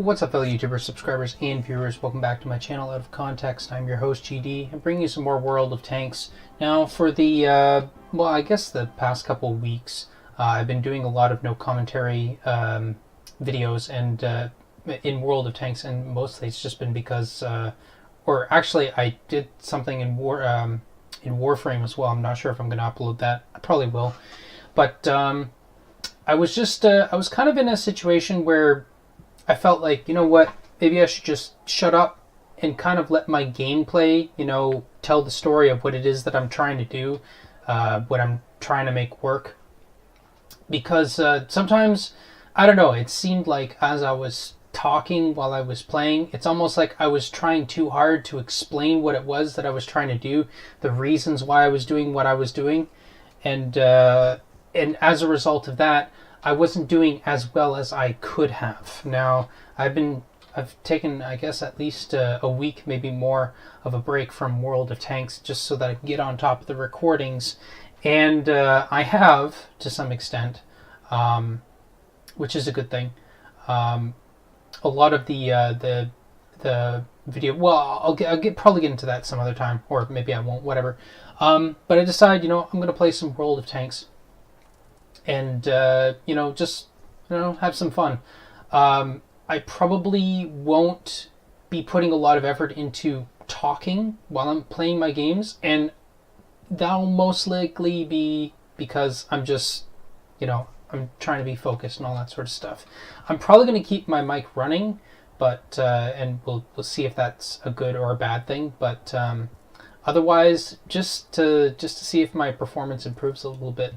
What's up, fellow YouTubers, subscribers, and viewers? Welcome back to my channel, Out of Context. I'm your host, GD. I'm bringing you some more World of Tanks. Now, for the, I guess the past couple of weeks, I've been doing a lot of no commentary videos and in World of Tanks, and mostly it's just been because, or actually, I did something in Warframe as well. I'm not sure if I'm going to upload that. I probably will. But I was just, I was kind of in a situation where I felt like, you know what, maybe I should just shut up and kind of let my gameplay, tell the story of what it is that I'm trying to do, what I'm trying to make work. Because sometimes, I don't know, it seemed like as I was talking while I was playing, it's almost like I was trying too hard to explain what it was that I was trying to do, the reasons why I was doing what I was doing. And as a result of that, I wasn't doing as well as I could have. Now, I've taken, I guess, at least a week, maybe more, of a break from World of Tanks just so that I can get on top of the recordings. And I have, to some extent, which is a good thing. A lot of the video, well, I'll probably get into that some other time, or maybe I won't, whatever. But I decided, I'm going to play some World of Tanks. And just have some fun. I probably won't be putting a lot of effort into talking while I'm playing my games, and that'll most likely be because I'm just I'm trying to be focused and all that sort of stuff. I'm probably going to keep my mic running, but and we'll see if that's a good or a bad thing, but otherwise just to see if my performance improves a little bit.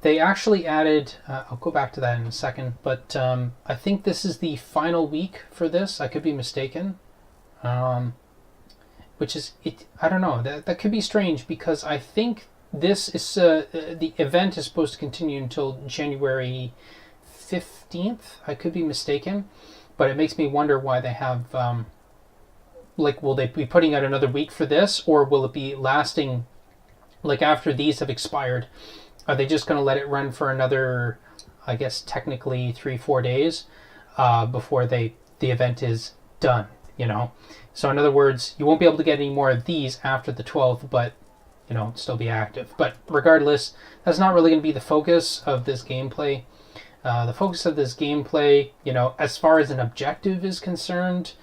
They actually added, I'll go back to that in a second, but I think this is the final week for this. I could be mistaken. Which is, I don't know, that could be strange because I think this is, the event is supposed to continue until January 15th. I could be mistaken, but it makes me wonder why they have, will they be putting out another week for this, or will it be lasting, after these have expired? Are they just going to let it run for another, I guess, technically 3-4 days before the event is done, So in other words, you won't be able to get any more of these after the 12th, but, still be active. But regardless, that's not really going to be the focus of this gameplay. The focus of this gameplay, as far as an objective is concerned,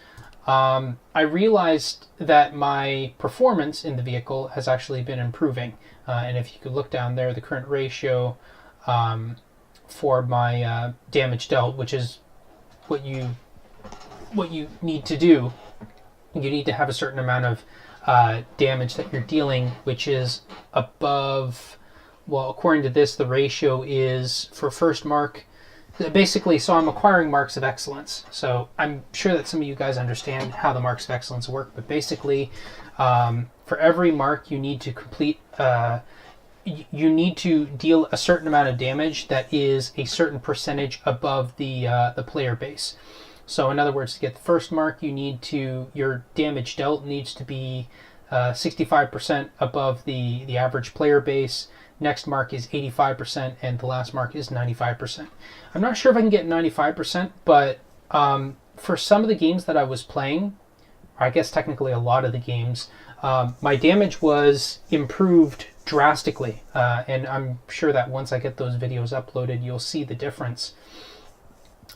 I realized that my performance in the vehicle has actually been improving. And if you could look down there, the current ratio for my damage dealt, which is what you need to do. You need to have a certain amount of damage that you're dealing, which is above, well, according to this, the ratio is for first mark. Basically, so I'm acquiring marks of excellence. So I'm sure that some of you guys understand how the marks of excellence work, but basically, for every mark you need to complete, you need to deal a certain amount of damage that is a certain percentage above the player base. So in other words, to get the first mark, your damage dealt needs to be 65% above the average player base. Next mark is 85%, and the last mark is 95%. I'm not sure if I can get 95%, but for some of the games that I was playing, or I guess technically a lot of the games, my damage was improved drastically. And I'm sure that once I get those videos uploaded, you'll see the difference.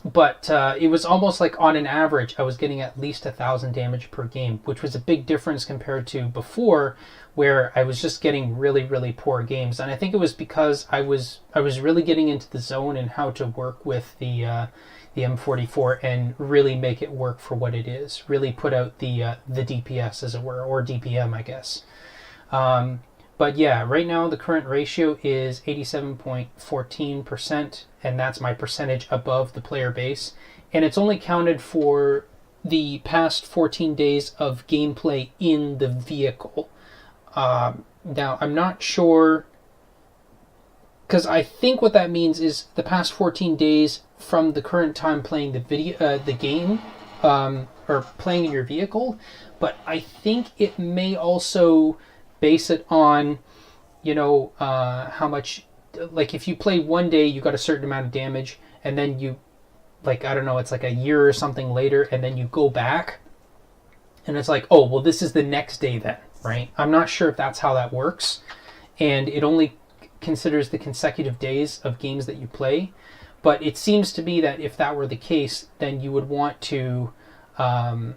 But it was almost like on an average, I was getting at least 1,000 damage per game, which was a big difference compared to before, where I was just getting really, really poor games. And I think it was because I was really getting into the zone and how to work with the M44 and really make it work for what it is. Really put out the DPS, as it were, or DPM, I guess. But yeah, right now the current ratio is 87.14%, and that's my percentage above the player base. And it's only counted for the past 14 days of gameplay in the vehicle. Now, I'm not sure, because I think what that means is the past 14 days from the current time playing the game, or playing in your vehicle. But I think it may also base it on, how much, if you play one day, you got a certain amount of damage, and then you like, I don't know, it's like a year or something later, and then you go back and it's like, oh, well, this is the next day then, right? I'm not sure if that's how that works, and it only considers the consecutive days of games that you play. But it seems to be that if that were the case, then you would want um,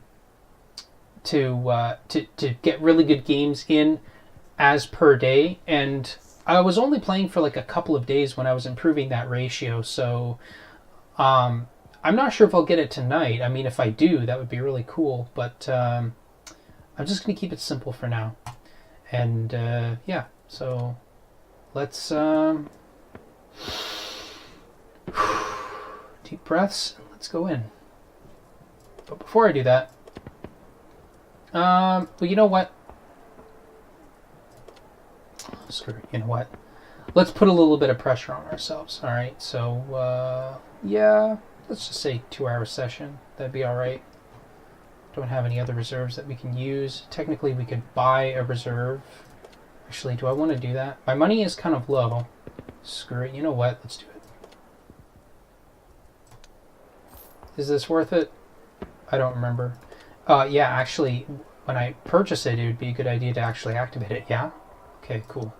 to get really good games in as per day. And I was only playing for like a couple of days when I was improving that ratio, so I'm not sure if I'll get it tonight. I mean, if I do, that would be really cool. But I'm just going to keep it simple for now. And yeah, so let's deep breaths and let's go in. But before I do that, well, you know what? Screw it. You know what? Let's put a little bit of pressure on ourselves. All right. So yeah, let's just say 2-hour session. That'd be all right. Don't have any other reserves that we can use. Technically, we could buy a reserve. Actually, do I want to do that? My money is kind of low. Screw it. You know what? Let's do it. Is this worth it? I don't remember. Yeah, actually, when I purchase it, it would be a good idea to actually activate it. Yeah? Okay, cool.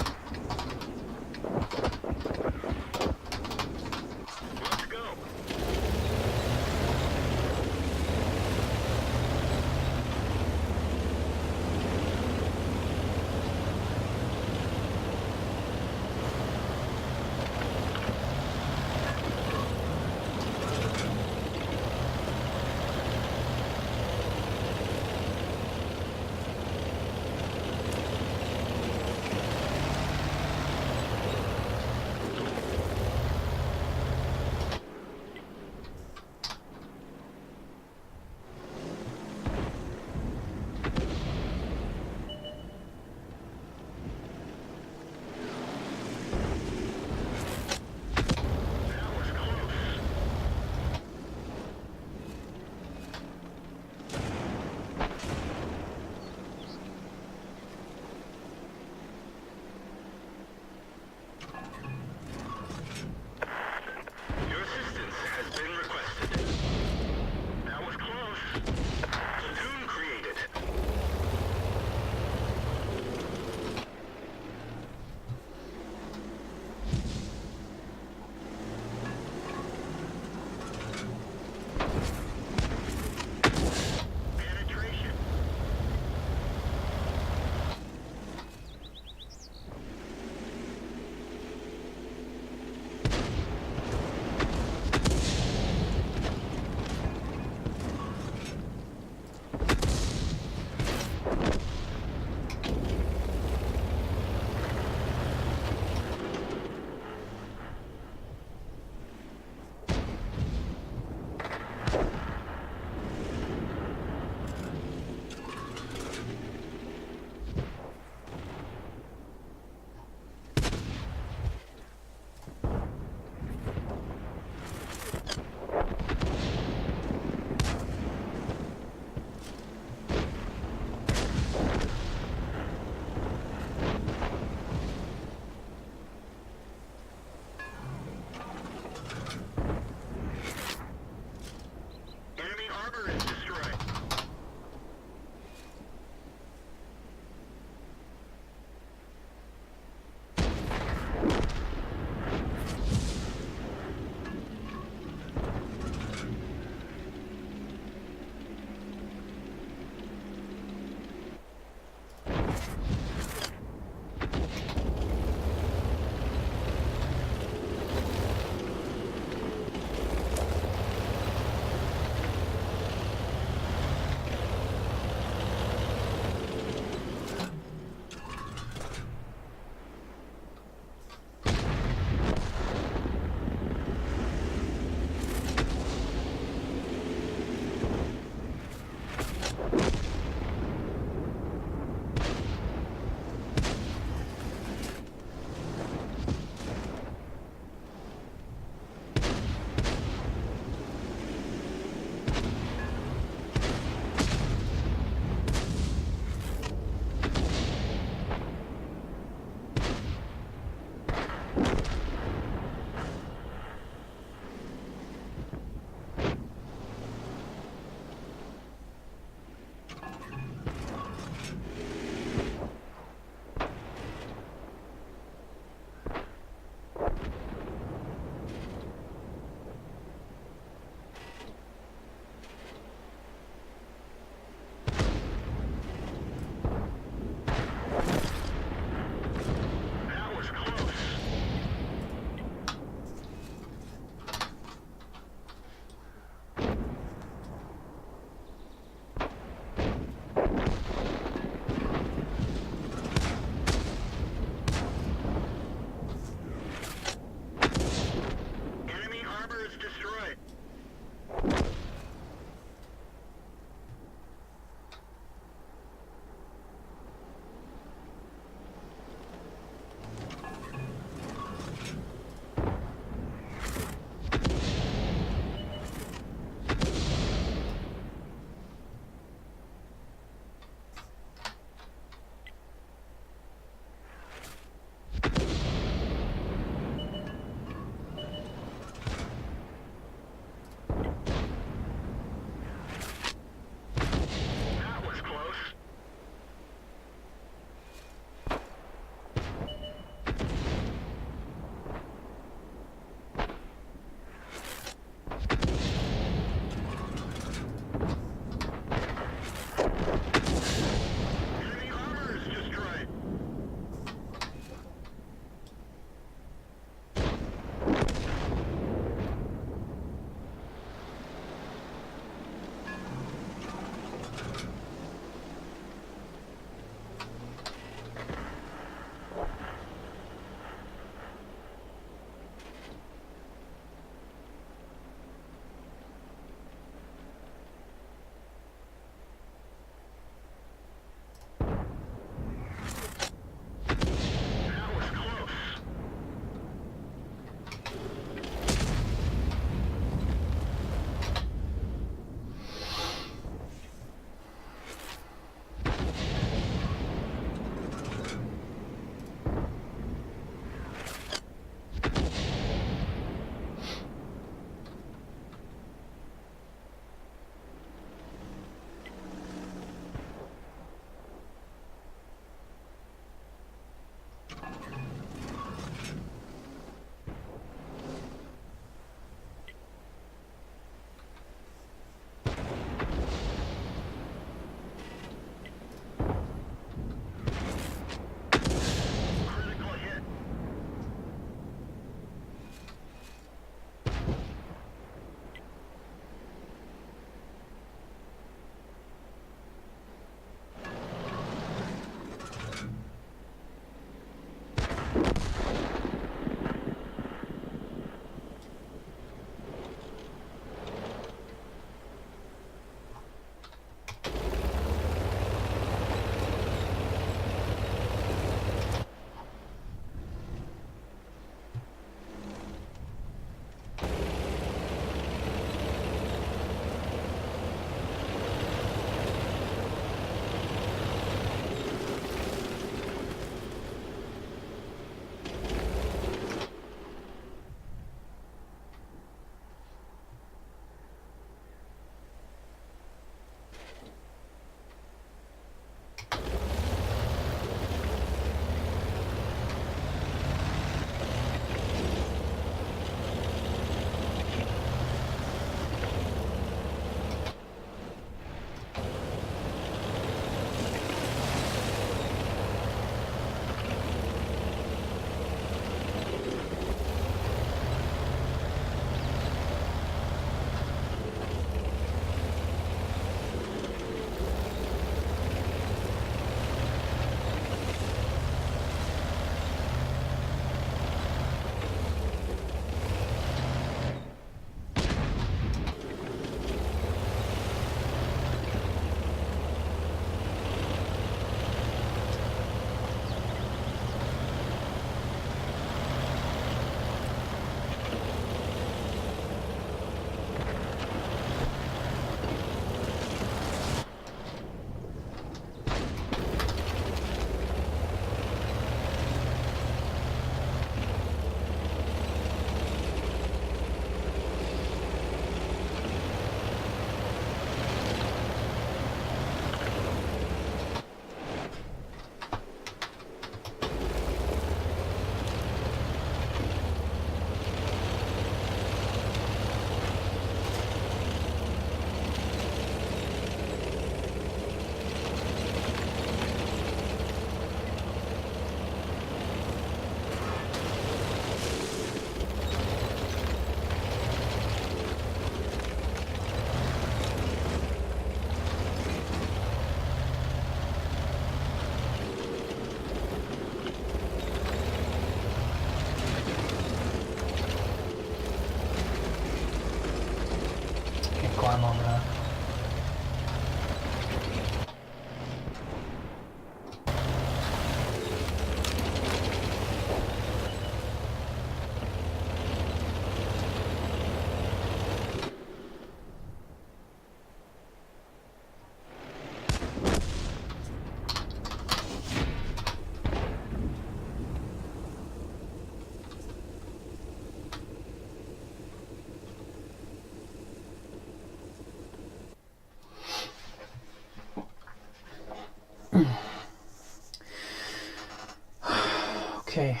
Okay.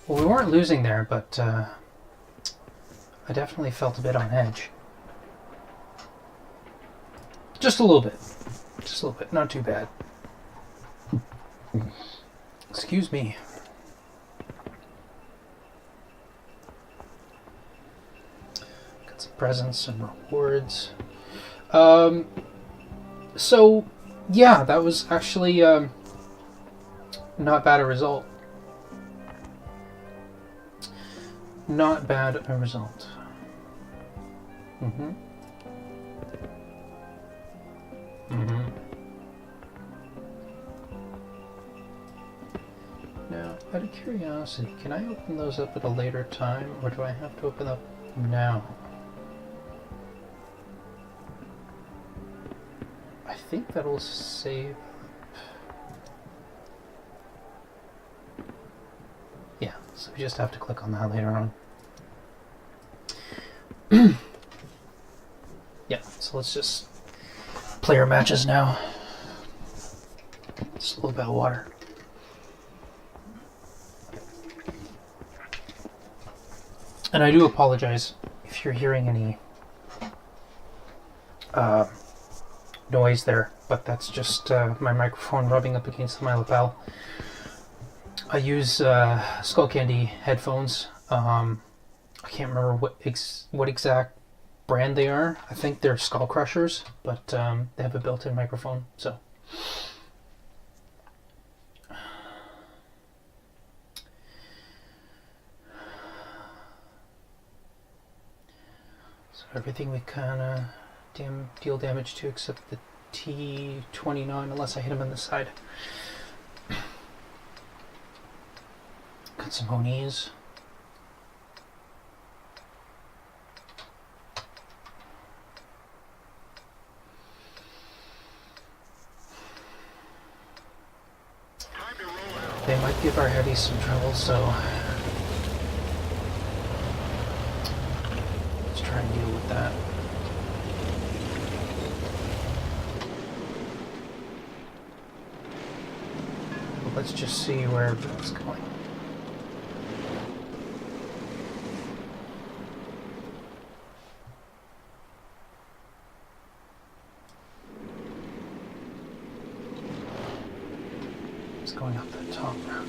Well, we weren't losing there, but I definitely felt a bit on edge. Just a little bit. Just a little bit. Not too bad. Excuse me. Got some presents, some rewards. So, yeah, that was actually not bad a result. Not bad a result. Mm-hmm. Mm-hmm. Now, out of curiosity, can I open those up at a later time, or do I have to open up now? I think that'll save... Yeah, so we just have to click on that later on. Yeah, so let's just play our matches now. Just a little bit of water. And I do apologize if you're hearing any noise there, but that's just my microphone rubbing up against my lapel. I use Skull Candy headphones. I can't remember what exact brand they are. I think they're Skull Crushers, but they have a built-in microphone, so. So everything we kind of deal damage to except the T29, unless I hit him on the side. Got some Onies. They might give our heavies some trouble, so let's try and deal with that. But let's just see where everything's going. It's going up the top now.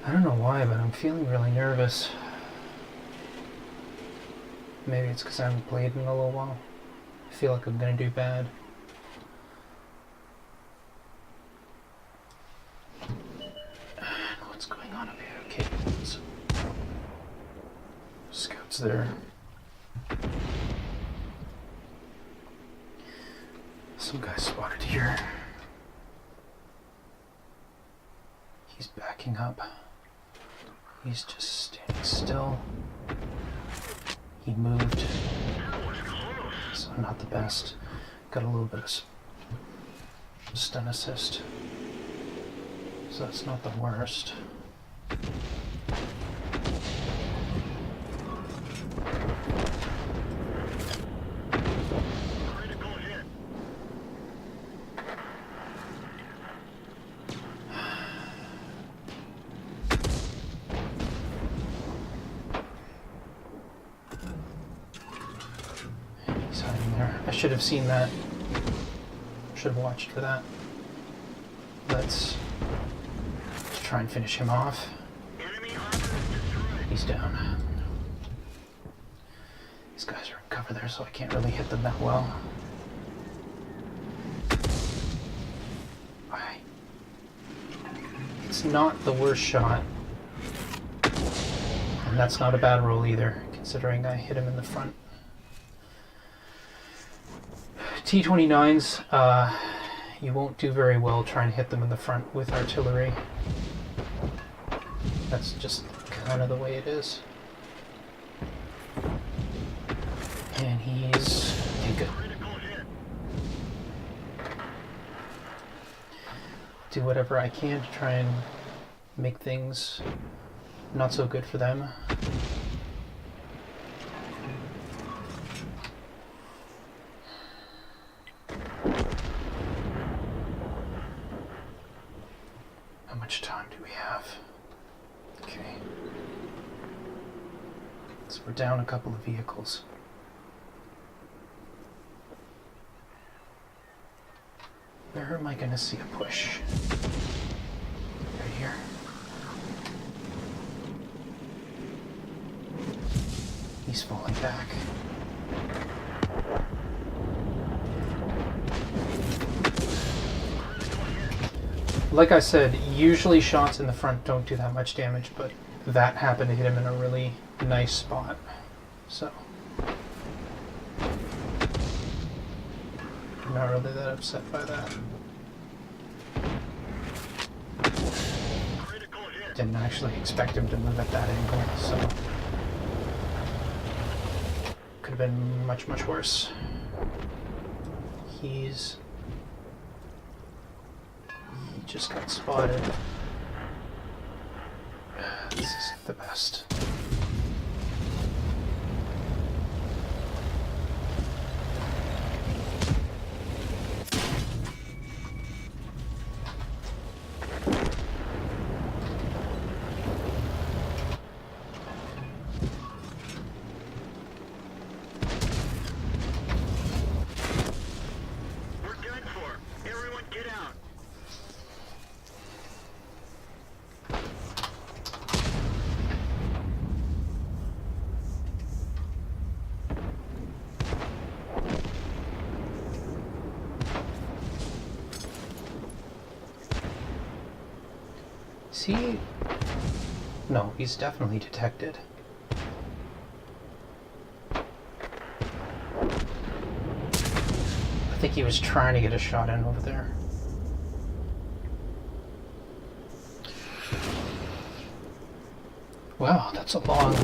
I don't know why, but I'm feeling really nervous. Maybe it's because I haven't played in a little while. I feel like I'm going to do bad. What's going on up here? Okay, so scouts there. Some guy spotted here. He's backing up. He's just standing still. He moved. So not the best. Got a little bit of stun assist. So that's not the worst. He's hiding there. I should have seen that. Should have watched for that. Let's try and finish him off. He's down. These guys are in cover there, so I can't really hit them that well. It's not the worst shot. And that's not a bad roll either, considering I hit him in the front. T29s, you won't do very well trying to hit them in the front with artillery. That's just kind of the way it is. And he's... okay, good. do whatever I can to try and make things not so good for them. How much time do we have? Okay. So we're down a couple of vehicles. Where am I going to see a push? Right here. He's falling back. Like I said, usually shots in the front don't do that much damage, but that happened to hit him in a really nice spot. So I'm not really that upset by that. Didn't actually expect him to move at that angle, so could have been much, much worse. He just got spotted. This isn't the best. Is he? No, he's definitely detected. I think he was trying to get a shot in over there. Wow, that's a long...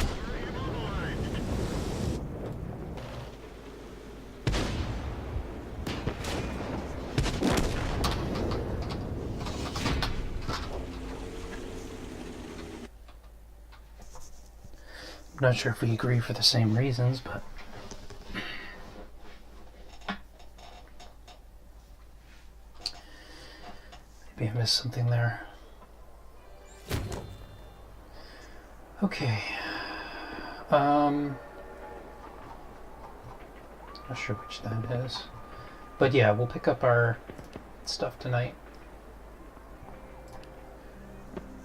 I'm not sure if we agree for the same reasons, but... maybe I missed something there. Okay. Not sure which that is. But yeah, we'll pick up our stuff tonight.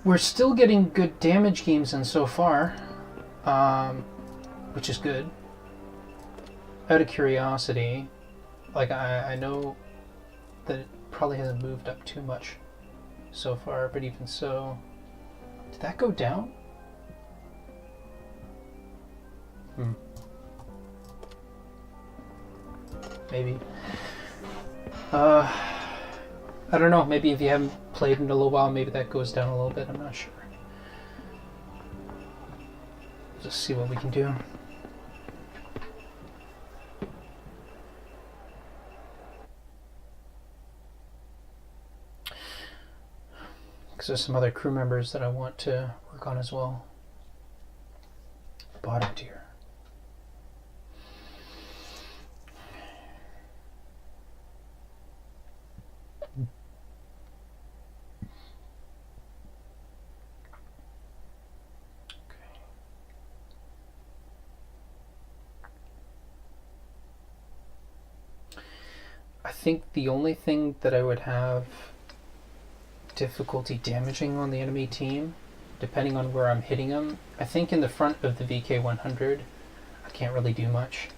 We're still getting good damage games in so far, which is good. Out of curiosity, like I know that it probably hasn't moved up too much so far, but even so, did that go down? Maybe. I don't know, maybe if you haven't played in a little while, maybe that goes down a little bit, I'm not sure. Just see what we can do. Because there's some other crew members that I want to work on as well. Bottom tier. I think the only thing that I would have difficulty damaging on the enemy team, depending on where I'm hitting them, I think in the front of the VK100, I can't really do much.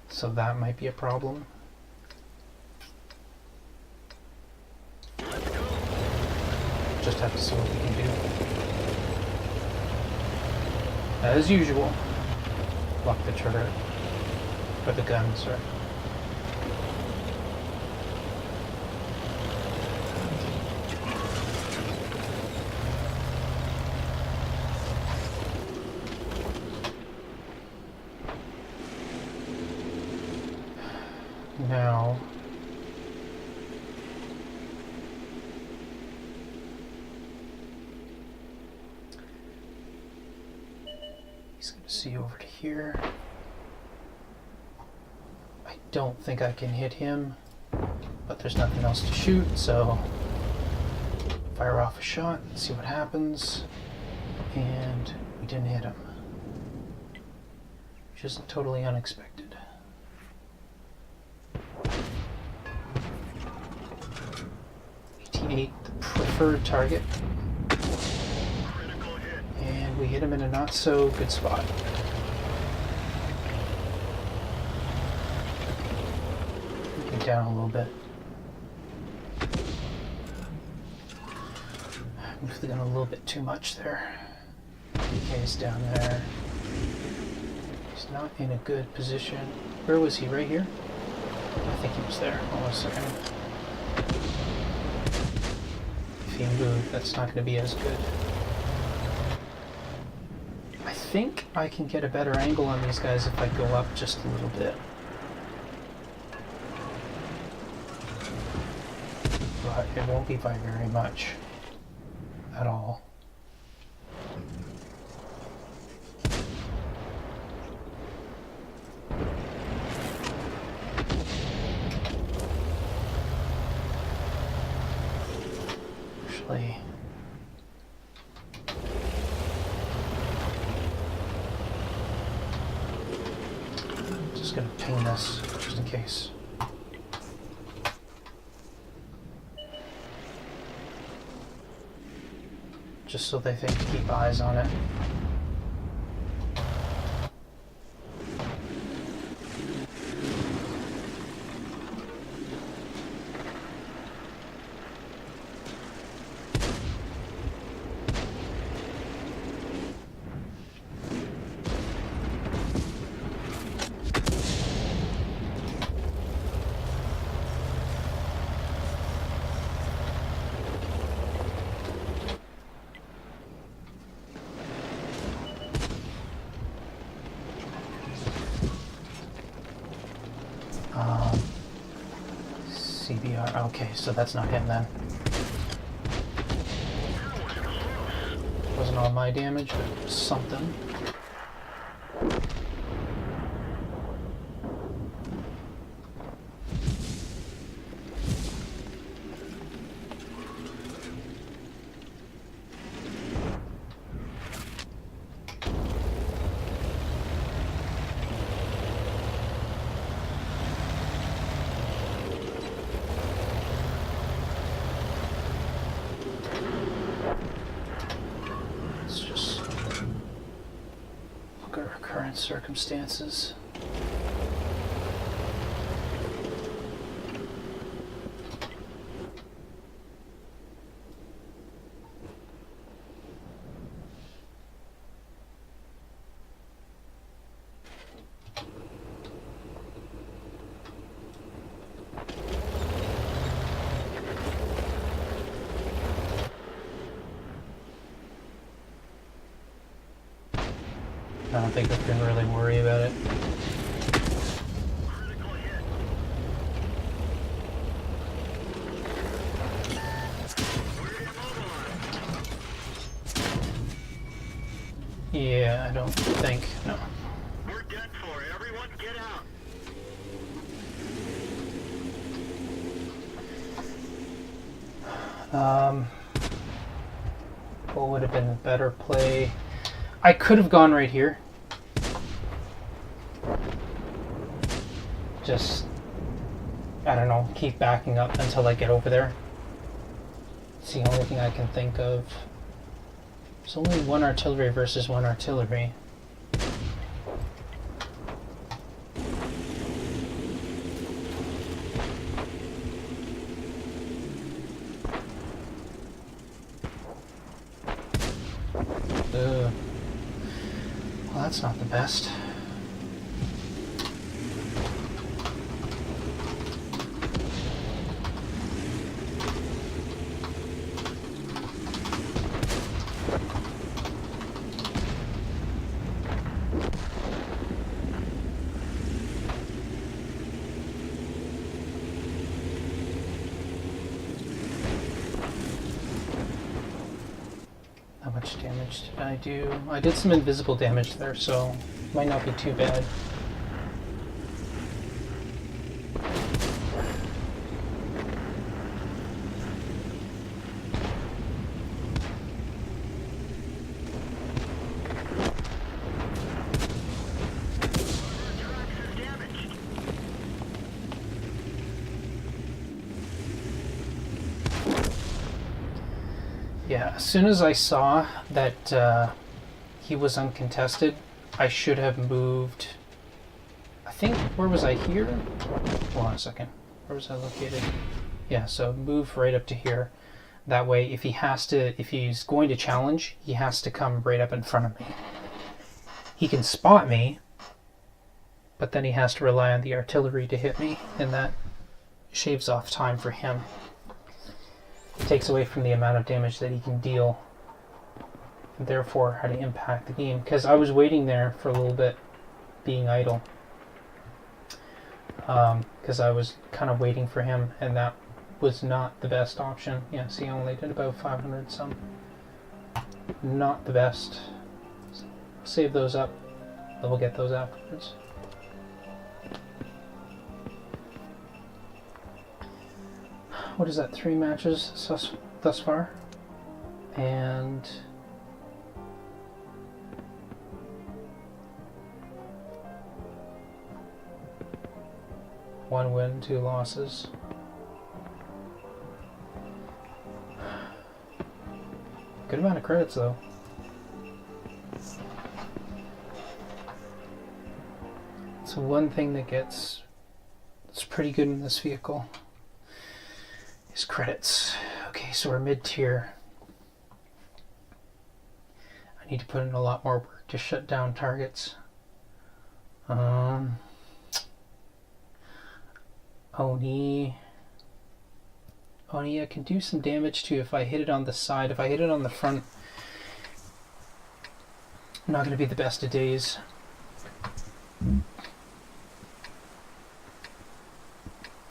So that might be a problem. Just have to see what we can do. As usual, lock the turret. For the guns, right? Now, He's going to see over to here. I don't think I can hit him, but there's nothing else to shoot, so fire off a shot and see what happens. And we didn't hit him, which is totally unexpected. AT-8, the preferred target. And we hit him in a not so good spot. Get down a little bit. Moved the gun a little bit too much there. DK's down there. He's not in a good position. Where was he? Right here? I think he was there. Hold on a second. If he moved, that's not going to be as good. I think I can get a better angle on these guys if I go up just a little bit. But it won't be by very much at all. Actually, I'm just going to ping this just in case. Just so they think to keep eyes on it. CBR, okay, so that's not him then. Wasn't all my damage, but it was something. Current circumstances. I don't think we can really worry about it. Yeah, I don't think, no. We're dead for. Everyone get out. What would have been a better play? I could have gone right here. Just, I don't know, keep backing up until I get over there. It's the only thing I can think of. There's only one artillery versus one artillery. Ugh. Well, that's not the best. How much damage damage did I do? I did some invisible damage there, so might not be too bad. Yeah, as soon as I saw that he was uncontested, I should have moved. I think, where was I here? Hold on a second. Where was I located? Yeah, so move right up to here. That way, if he's going to challenge, he has to come right up in front of me. He can spot me, but then he has to rely on the artillery to hit me, and that shaves off time for him. It takes away from the amount of damage that he can deal, and therefore how to impact the game. Because I was waiting there for a little bit, being idle, because I was kind of waiting for him, and that was not the best option. Yeah, see, I only did about 500 some. Not the best. Save those up, then we'll get those afterwards. What is that, 3 matches thus far? And one win, 2 losses. Good amount of credits though. It's one thing that it's pretty good in this vehicle. Is credits. Okay, so we're mid-tier. I need to put in a lot more work to shut down targets. Oni, I can do some damage too if I hit it on the side. If I hit it on the front, not going to be the best of days.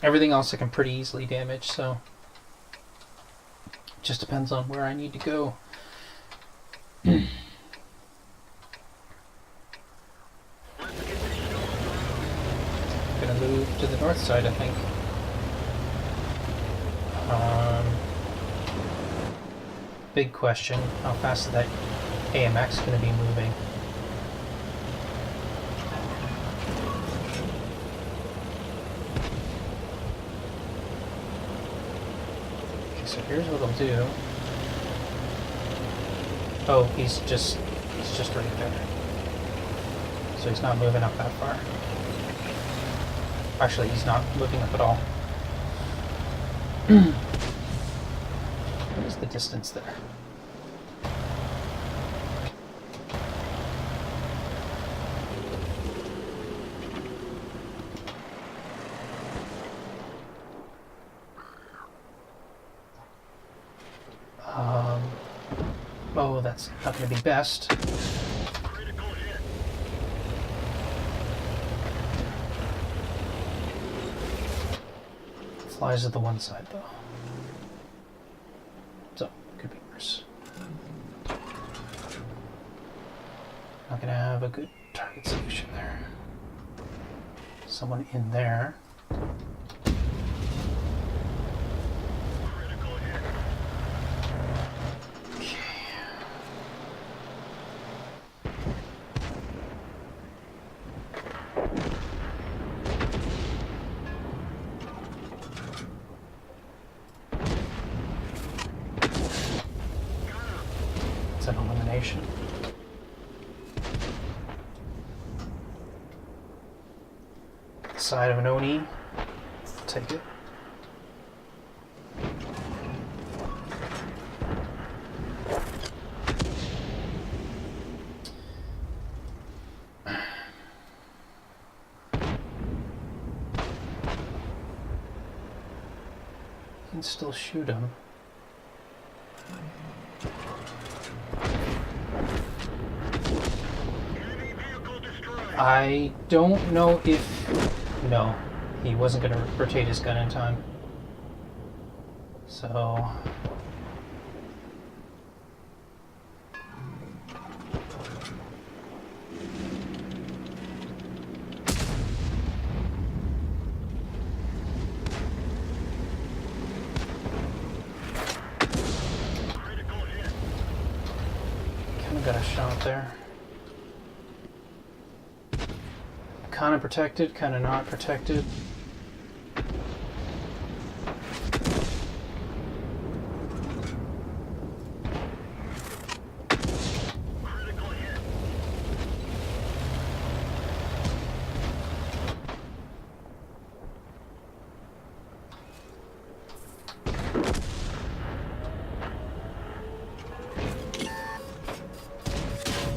Everything else I can pretty easily damage, so it just depends on where I need to go. Gonna move to the north side, I think. Big question, how fast is that AMX going to be moving? So here's what I'll do. Oh, he's just right there. So he's not moving up that far. Actually, he's not moving up at all. What is the distance there? Oh, that's not going to be best. Flies to the one side, though. So, could be worse. Not going to have a good target solution there. Someone in there. An elimination. The side of an Oni. Take it. You can still shoot him. I don't know if... No, he wasn't going to rotate his gun in time. So... shot there. Kind of protected, kind of not protected. Critical hit.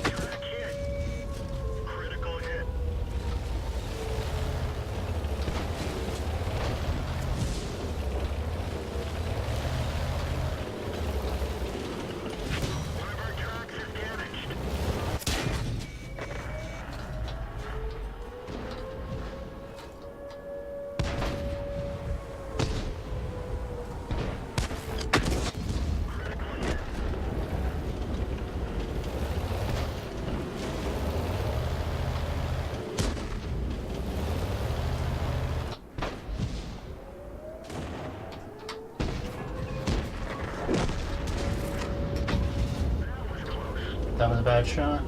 Track hit. Critical hit. One of our tracks is damaged. Critical hit. That was close. That was a bad shot.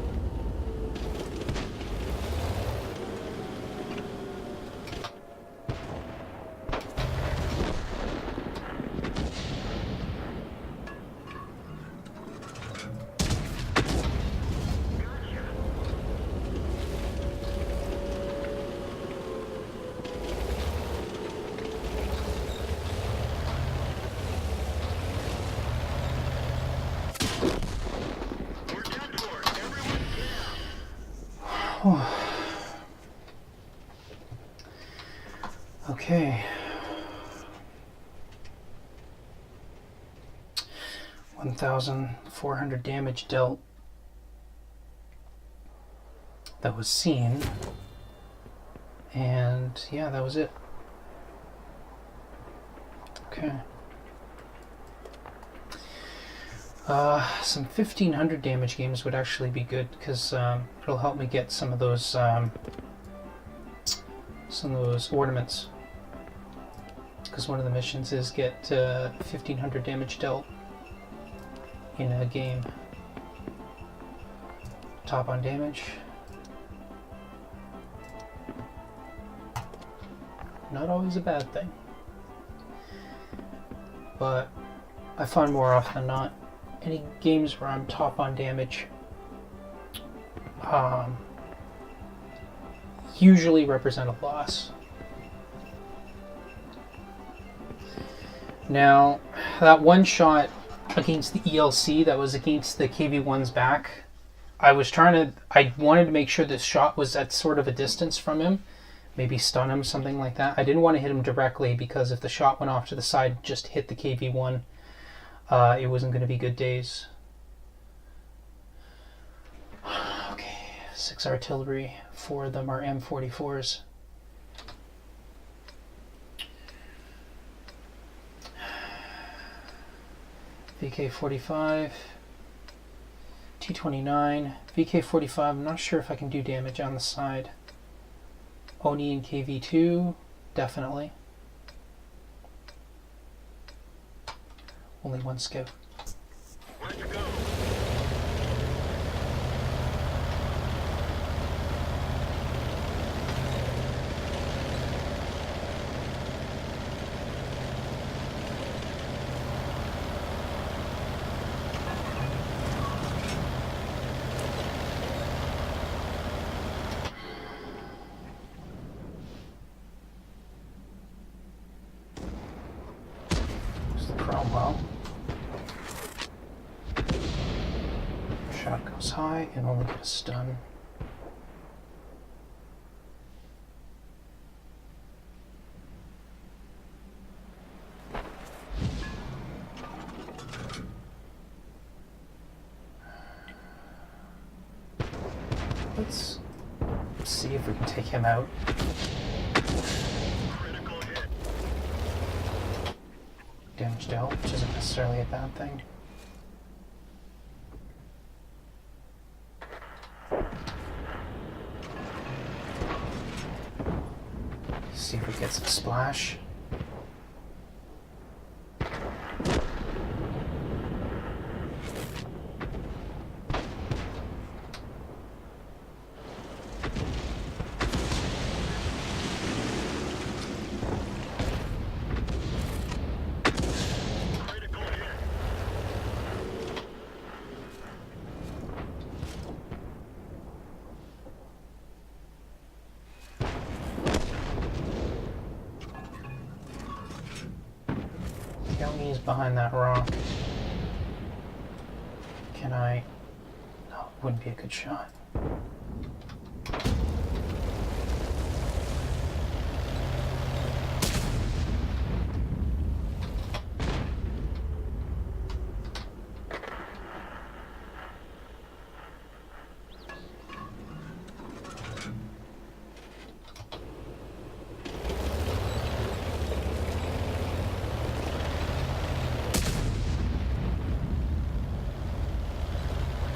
We're done for. Everyone get out. Okay. 1,400 damage dealt. That was seen. And yeah, that was it. Okay. Some 1,500 damage games would actually be good because it'll help me get some of those ornaments. Because one of the missions is get 1,500 damage dealt in a game. Top on damage. Not always a bad thing. But I find more often than not, any games where I'm top on damage usually represent a loss. Now, that one shot against the ELC that was against the KV-1's back, I wanted to make sure this shot was at sort of a distance from him, maybe stun him, something like that. I didn't want to hit him directly because if the shot went off to the side, just hit the KV-1, it wasn't going to be good days. Okay, 6 artillery, 4 of them are M44s. VK-45, T-29, VK-45, I'm not sure if I can do damage on the side. Oni and KV-2, definitely. Only one scout. Let's go. There's the Cromwell. Shot goes high and only get a stun. Let's see if we can take him out. Critical hit. Damage dealt, which isn't necessarily a bad thing. See if we get some splash. He's behind that rock. Can I? No, wouldn't be a good shot.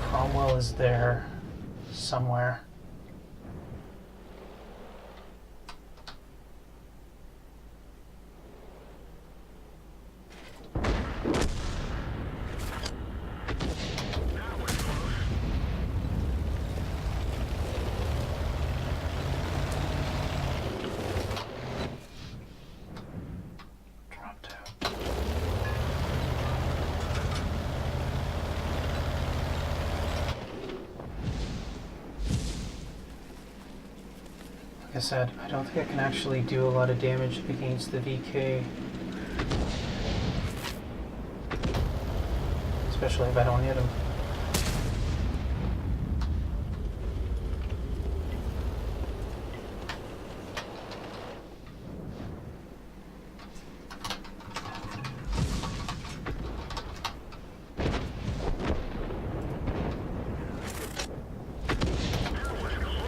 Cromwell is there somewhere. That was close. Dropped out. Like I said, I don't think I can actually do a lot of damage against the VK. Especially if I don't hit him. That was close.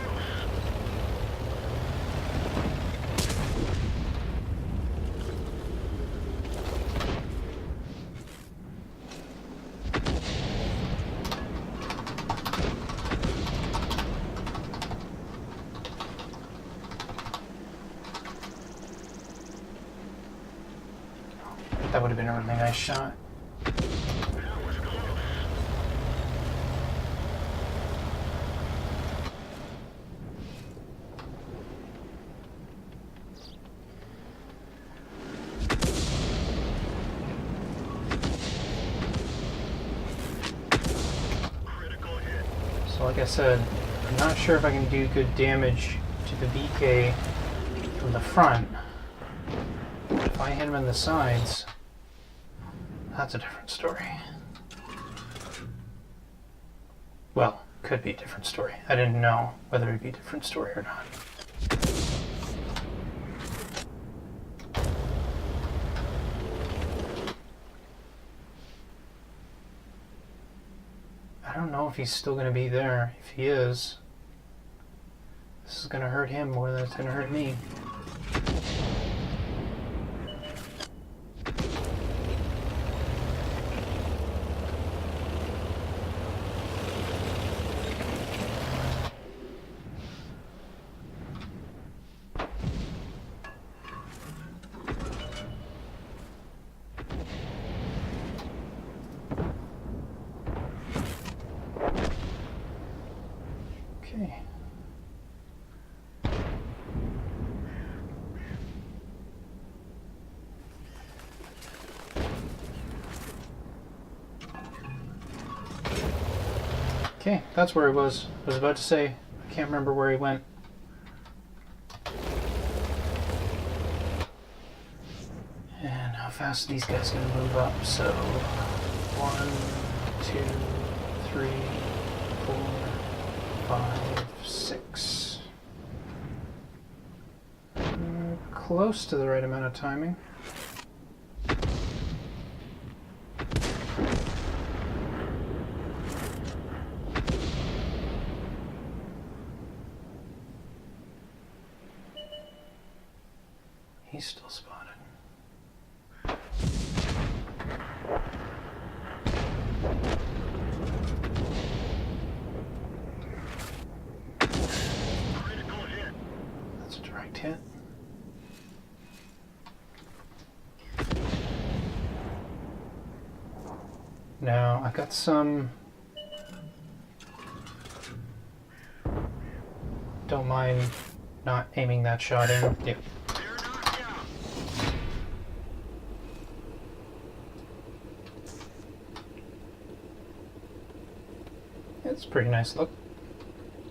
That would have been a really nice shot. That was close. Critical hit. So like I said, I'm not sure if I can do good damage to the VK from the front. If I hit him in the sides, that's a different story. Well, could be a different story. I didn't know whether it'd be a different story or not. I don't know if he's still going to be there. If he is, this is going to hurt him more than it's going to hurt me. Okay. Okay, that's where he was. I was about to say, I can't remember where he went. And how fast are these guys going to move up? So, 1, 2, 3, 4, 5, 6. Close to the right amount of timing. He's still spotted. Critical hit. That's a direct hit. Now, I got some... Don't mind not aiming that shot in. Yeah. They're knocked out. It's a pretty nice look.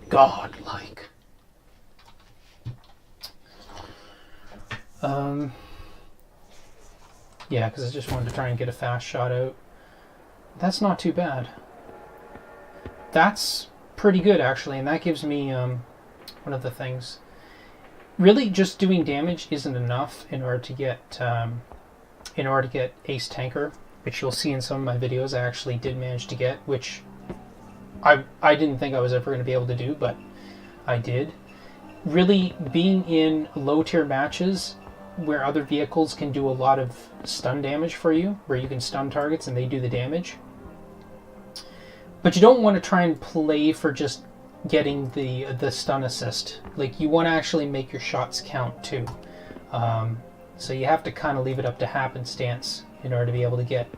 God-like. Yeah, because I just wanted to try and get a fast shot out. That's not too bad. That's pretty good, actually, and that gives me one of the things. Really, just doing damage isn't enough in order to get Ace Tanker, which you'll see in some of my videos I actually did manage to get, which I didn't think I was ever going to be able to do, but I did. Really, being in low tier matches where other vehicles can do a lot of stun damage for you, where you can stun targets and they do the damage. But you don't want to try and play for just getting the stun assist. Like, you want to actually make your shots count too. So you have to kind of leave it up to happenstance in order to be able to get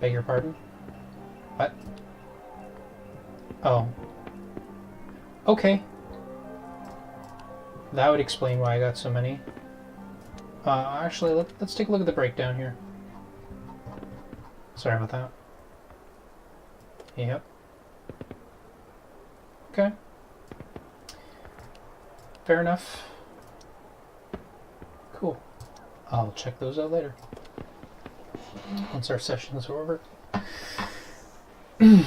beg your pardon? What? Oh. Okay. That would explain why I got so many. Actually, let's take a look at the breakdown here. Sorry about that. Yep. Okay. Fair enough. Cool. I'll check those out later. Once our sessions are over. I'm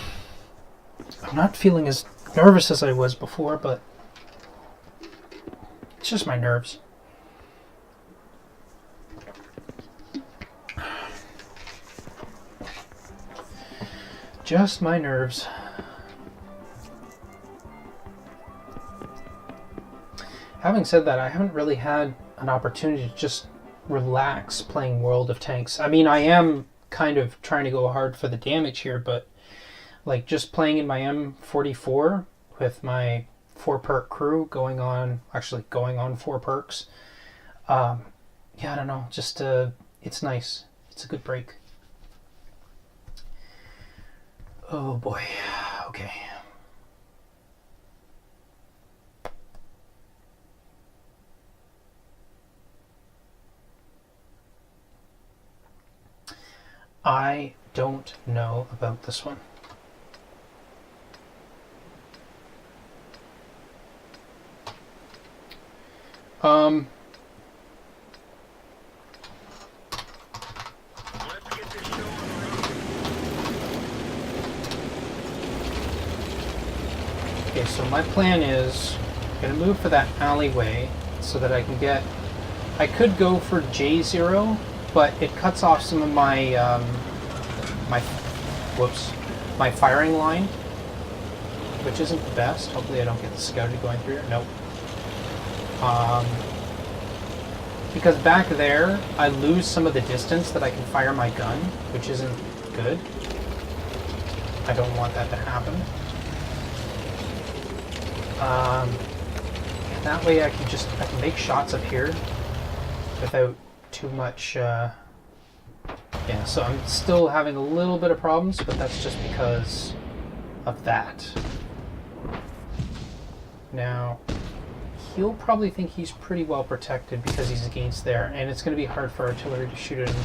not feeling as nervous as I was before, but it's just my nerves. Just my nerves. Having said that, I haven't really had an opportunity to just relax playing World of Tanks. I mean, I am kind of trying to go hard for the damage here, but like just playing in my M44 with my 4-perk crew going on 4 perks. Yeah, I don't know. Just it's nice. It's a good break. Oh boy. Okay. I don't know about this one. Let's get this show on the road. Okay, so my plan is I'm going to move for that alleyway so that I can get... I could go for J0, but it cuts off some of my my firing line, which isn't the best. Hopefully I don't get the scouted going through here. Nope. Because back there, I lose some of the distance that I can fire my gun, which isn't good. I don't want that to happen. And that way I can make shots up here without too much, yeah, so I'm still having a little bit of problems, but that's just because of that. Now, he'll probably think he's pretty well protected because he's against there, and it's going to be hard for artillery to shoot at him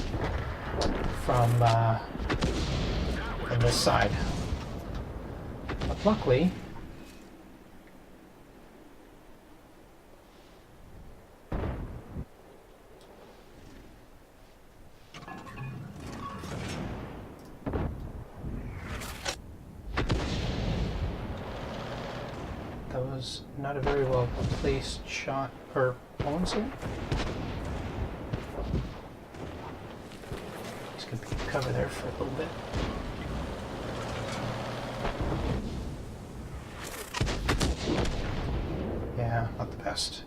from this side. But luckily, that was not a very well placed shot, or almost it. He's going to be cover there for a little bit. Yeah, not the best.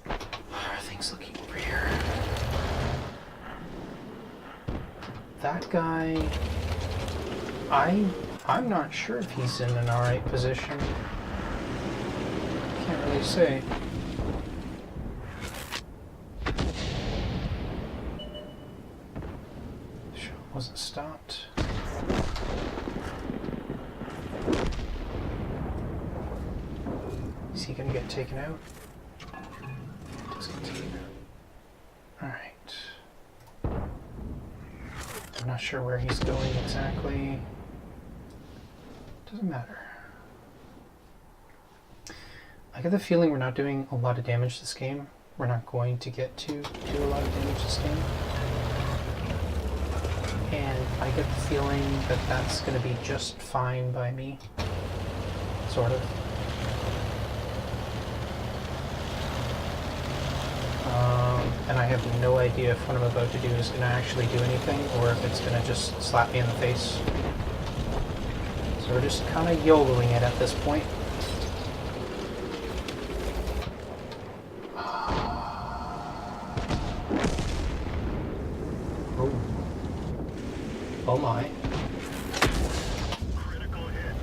How are things looking over here? That guy, I'm not sure if he's in an alright position. Can't really say. Shot wasn't stopped. Is he gonna get taken out? Does get taken out. Alright. I'm not sure where he's going exactly. Doesn't matter. I get the feeling we're not doing a lot of damage this game. We're not going to get to do a lot of damage this game. And I get the feeling that that's going to be just fine by me. Sort of. And I have no idea if what I'm about to do is going to actually do anything, or if it's going to just slap me in the face. So we're just kind of YOLOing it at this point. Oh. Oh my. Critical hit.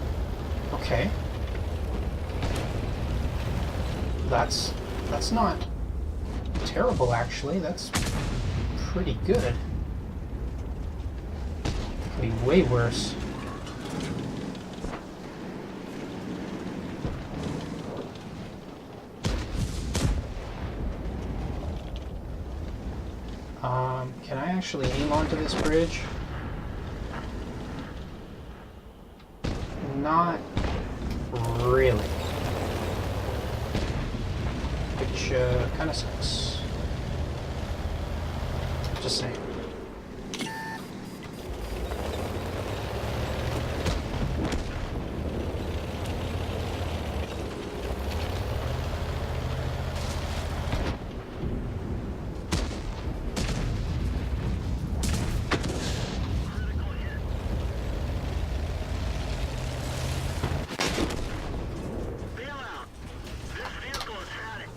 Okay. That's not terrible, actually. That's pretty good. Could be way worse. Can I actually aim onto this bridge? Not really. Which kind of sucks. Just saying. Critical hit. Bail out. This vehicle is had it.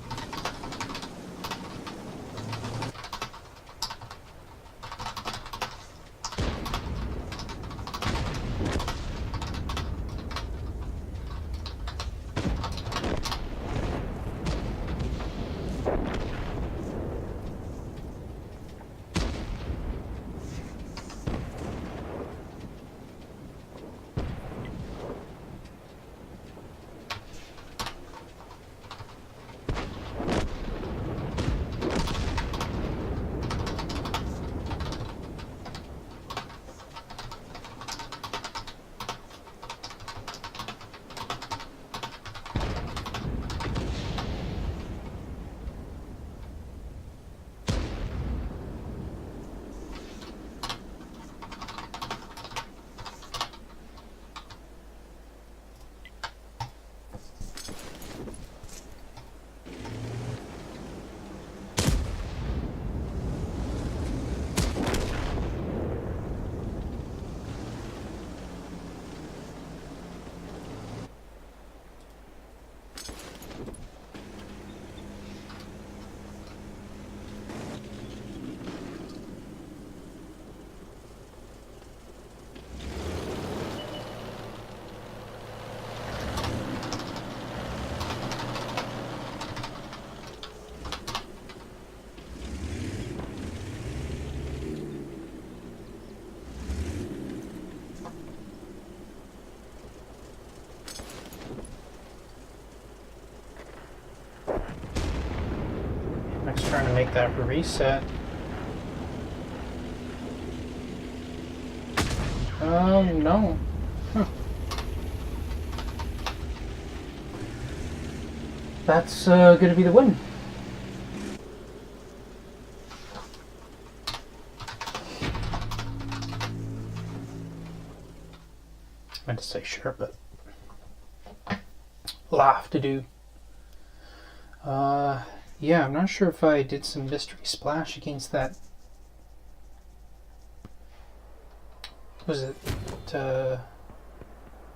Next trying to make that reset. No. Huh. That's gonna be the win. I meant to say sure, but we'll have to do. Yeah, I'm not sure if I did some mystery splash against that. Was it?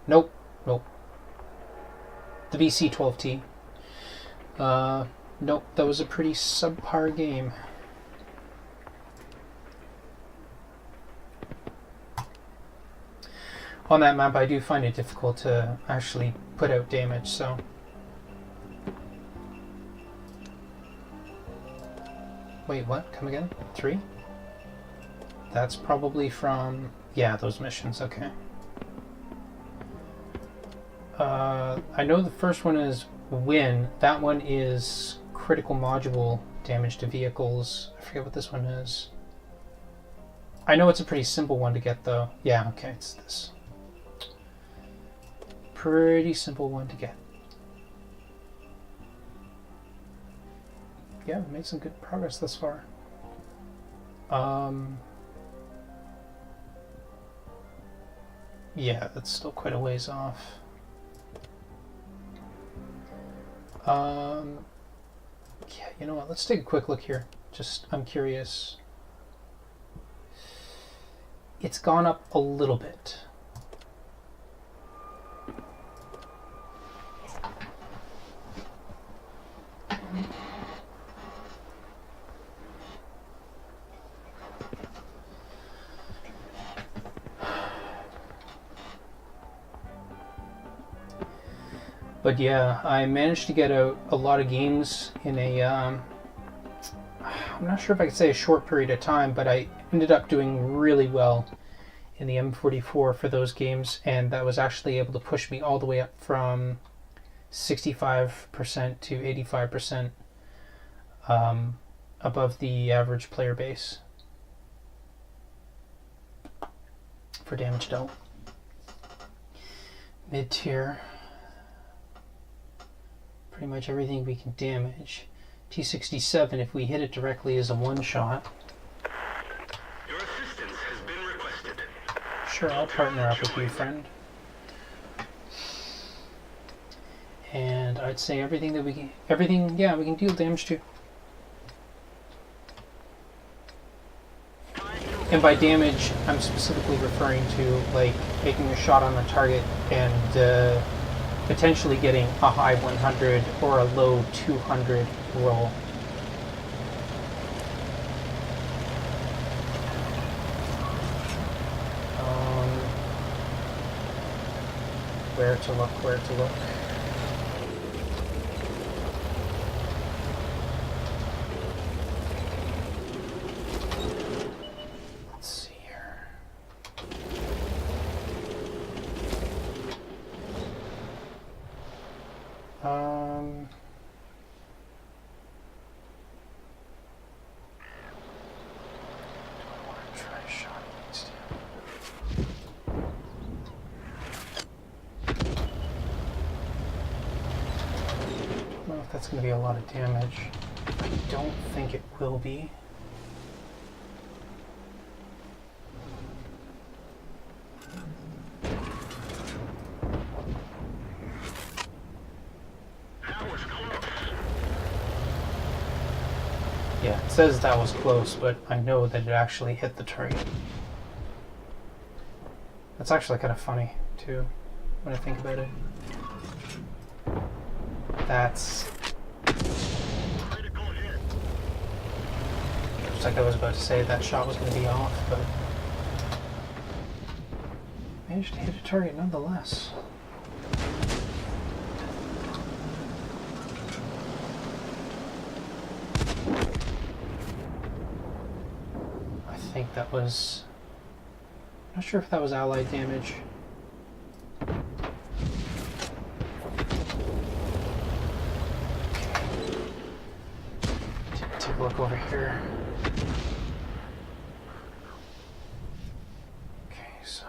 Nope. The BC-12T. Nope, that was a pretty subpar game. On that map, I do find it difficult to actually put out damage, so... Wait, what? Come again? 3? That's probably from... Yeah, those missions, okay. I know the first one is win. That one is critical module damage to vehicles. I forget what this one is. I know it's a pretty simple one to get, though. Yeah, okay, it's this. Pretty simple one to get. yeah, we made some good progress thus far. Yeah, that's still quite a ways off. Yeah, you know what? Let's take a quick look here. Just, I'm curious. It's gone up a little bit. But yeah, I managed to get out a lot of games in a, I'm not sure if I could say a short period of time, but I ended up doing really well in the M44 for those games, and that was actually able to push me all the way up from 65% to 85% above the average player base for damage dealt. Mid-tier. Pretty much everything we can damage. T67, if we hit it directly, is a one-shot. Your assistance has been requested. Sure, I'll partner up with you, friend. And I'd say everything that we can, yeah, we can deal damage to. And by damage, I'm specifically referring to like making a shot on the target and potentially getting a high 100 or a low 200 roll. Where to look, where to look. Let's see here. That's going to be a lot of damage. I don't think it will be. That was close. Yeah, it says that was close, but I know that it actually hit the target. That's actually kind of funny, too, when I think about it. That's... Critical hit. Just like I was about to say, that shot was going to be off, but... managed to hit a target nonetheless. I think that was... I'm not sure if that was allied damage. Take a look over here. Okay, so...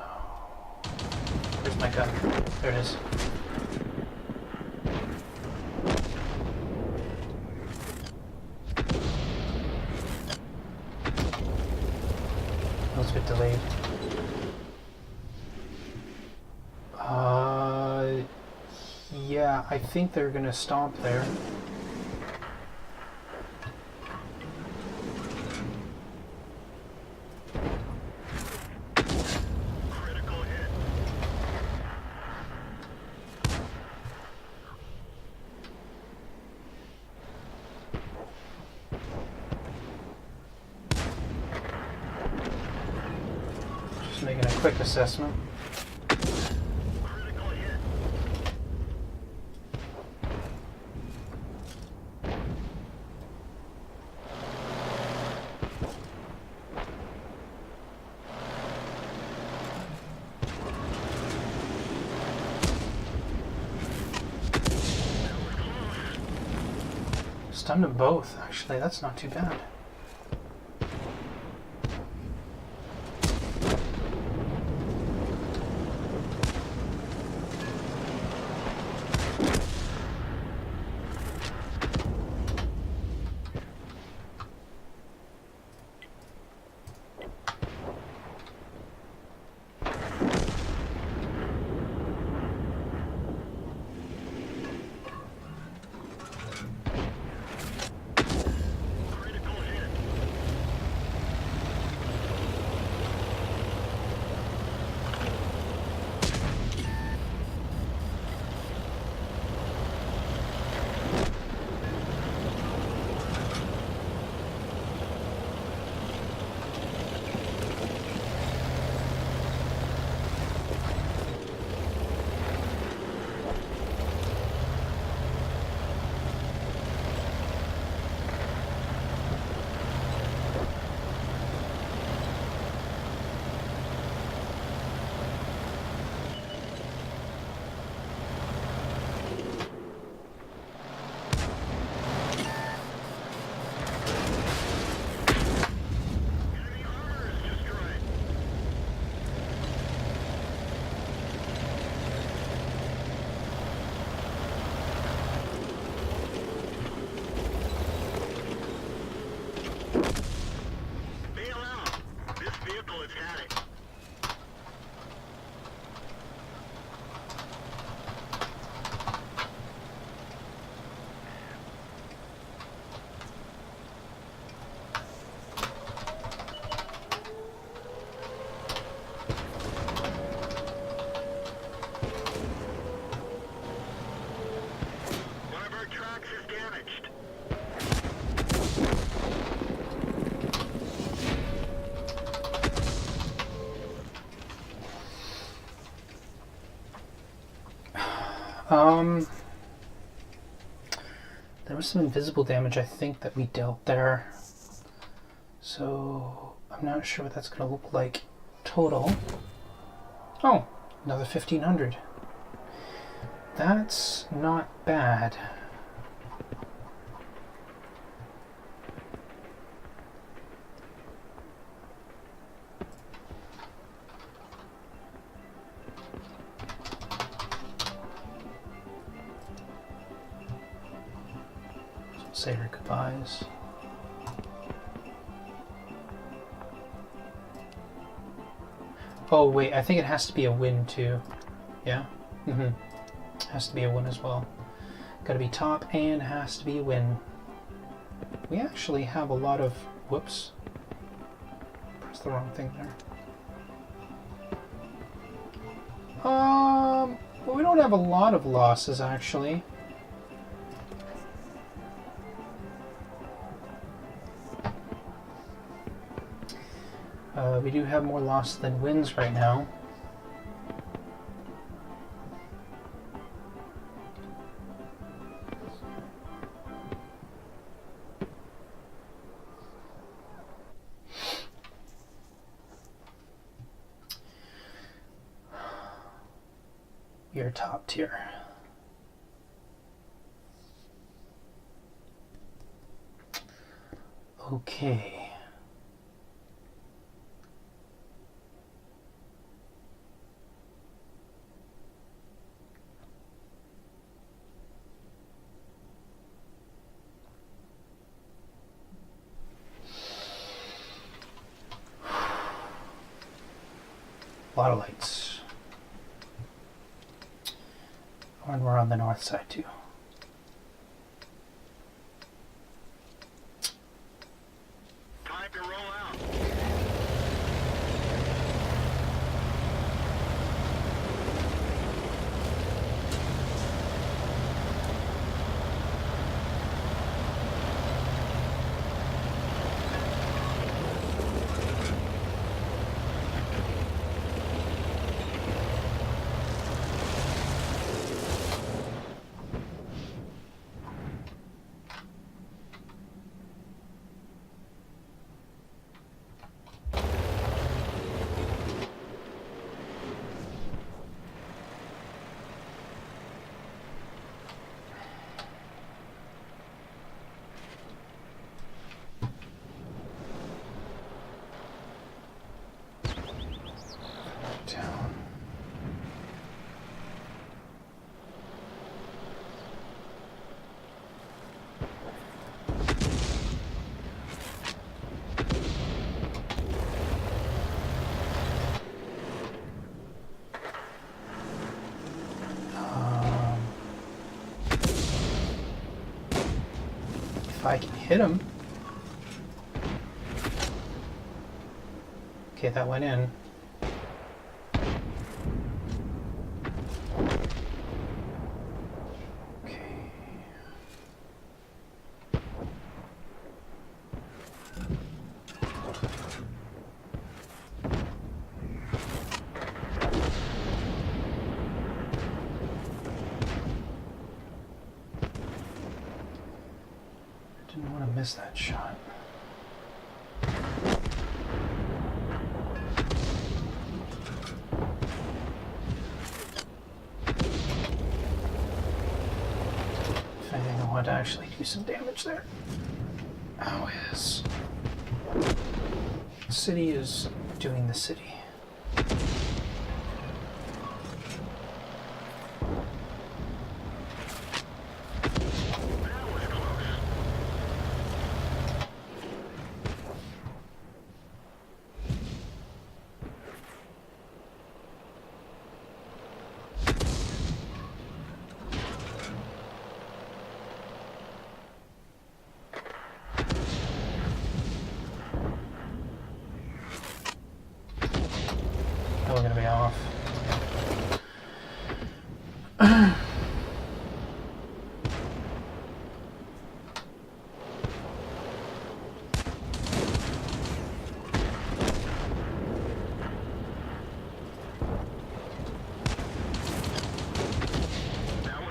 where's my gun? There it is. That was a bit delayed. Yeah, I think they're gonna stomp there. Critical hit. Just making a quick assessment. Critical hit. Stunned them both, actually. That's not too bad. Um, there was some invisible damage, I think, that we dealt there. So I'm not sure what that's going to look like total. Oh, another 1,500. That's not bad. Say her goodbyes. Oh wait, I think it has to be a win too. Yeah? Mm-hmm. Has to be a win as well. Gotta be top and has to be a win. We actually have a lot of... Whoops. Pressed the wrong thing there. Well, we don't have a lot of losses actually. We do have more losses than wins right now. You're top tier. Okay. A lot of lights. And we're on the north side too. Time to roll out. Down. If I can hit him. Okay, that went in. Okay. I didn't want to miss that shot. If anything, I want to actually do some damage there. How is... The city is doing the city. Oh, we're gonna be off. That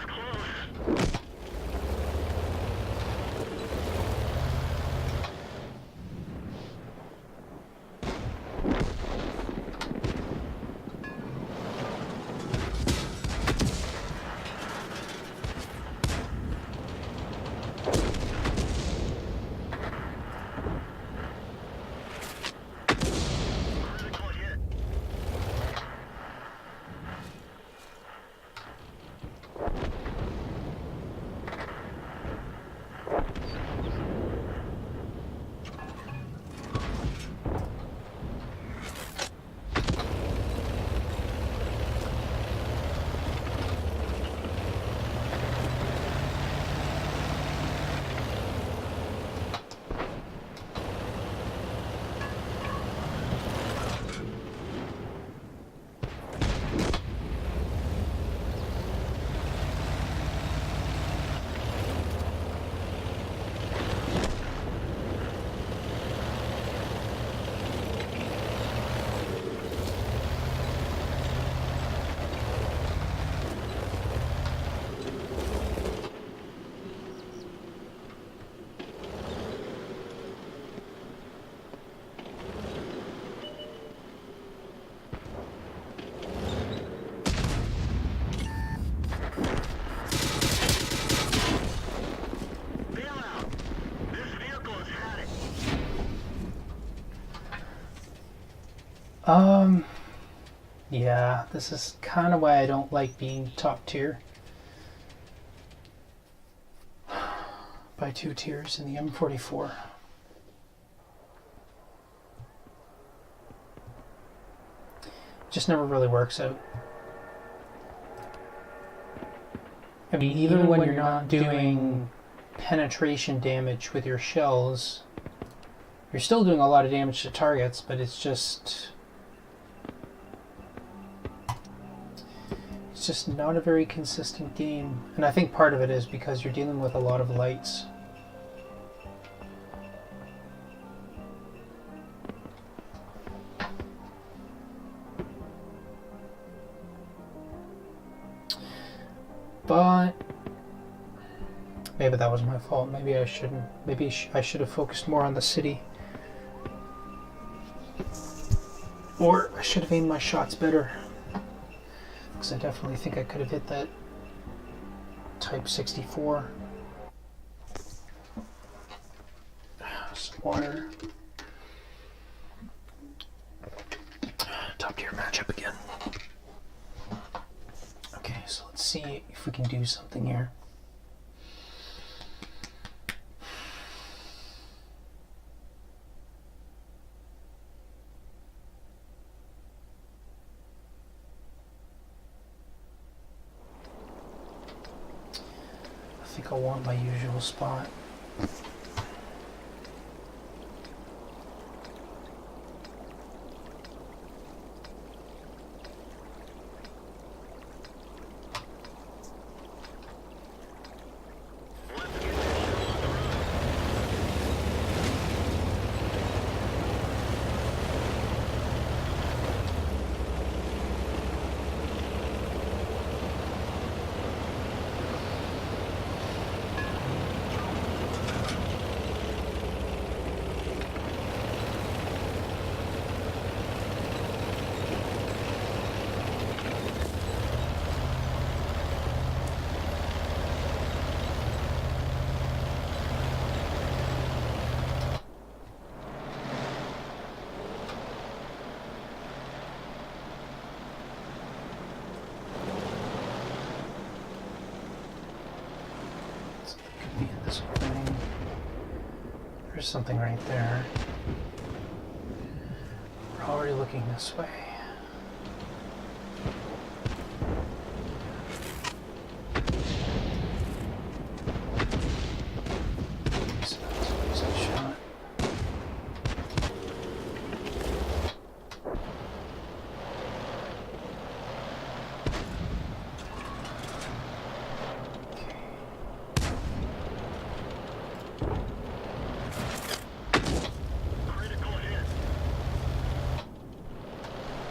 Yeah, this is kind of why I don't like being top tier by 2 tiers in the M44. Just never really works out. I mean, even when you're not doing penetration damage with your shells, you're still doing a lot of damage to targets, but it's just not a very consistent game. And I think part of it is because you're dealing with a lot of lights. But maybe that was my fault. Maybe I shouldn't. Maybe I should have focused more on the city. Or I should have aimed my shots better. Because I definitely think I could have hit that Type 64. Some water. Top tier matchup again. Okay, so let's see if we can do something here. I think I'll want my usual spot. Could be in this opening. There's something right there. We're already looking this way. So that's a decent shot. Critical hit.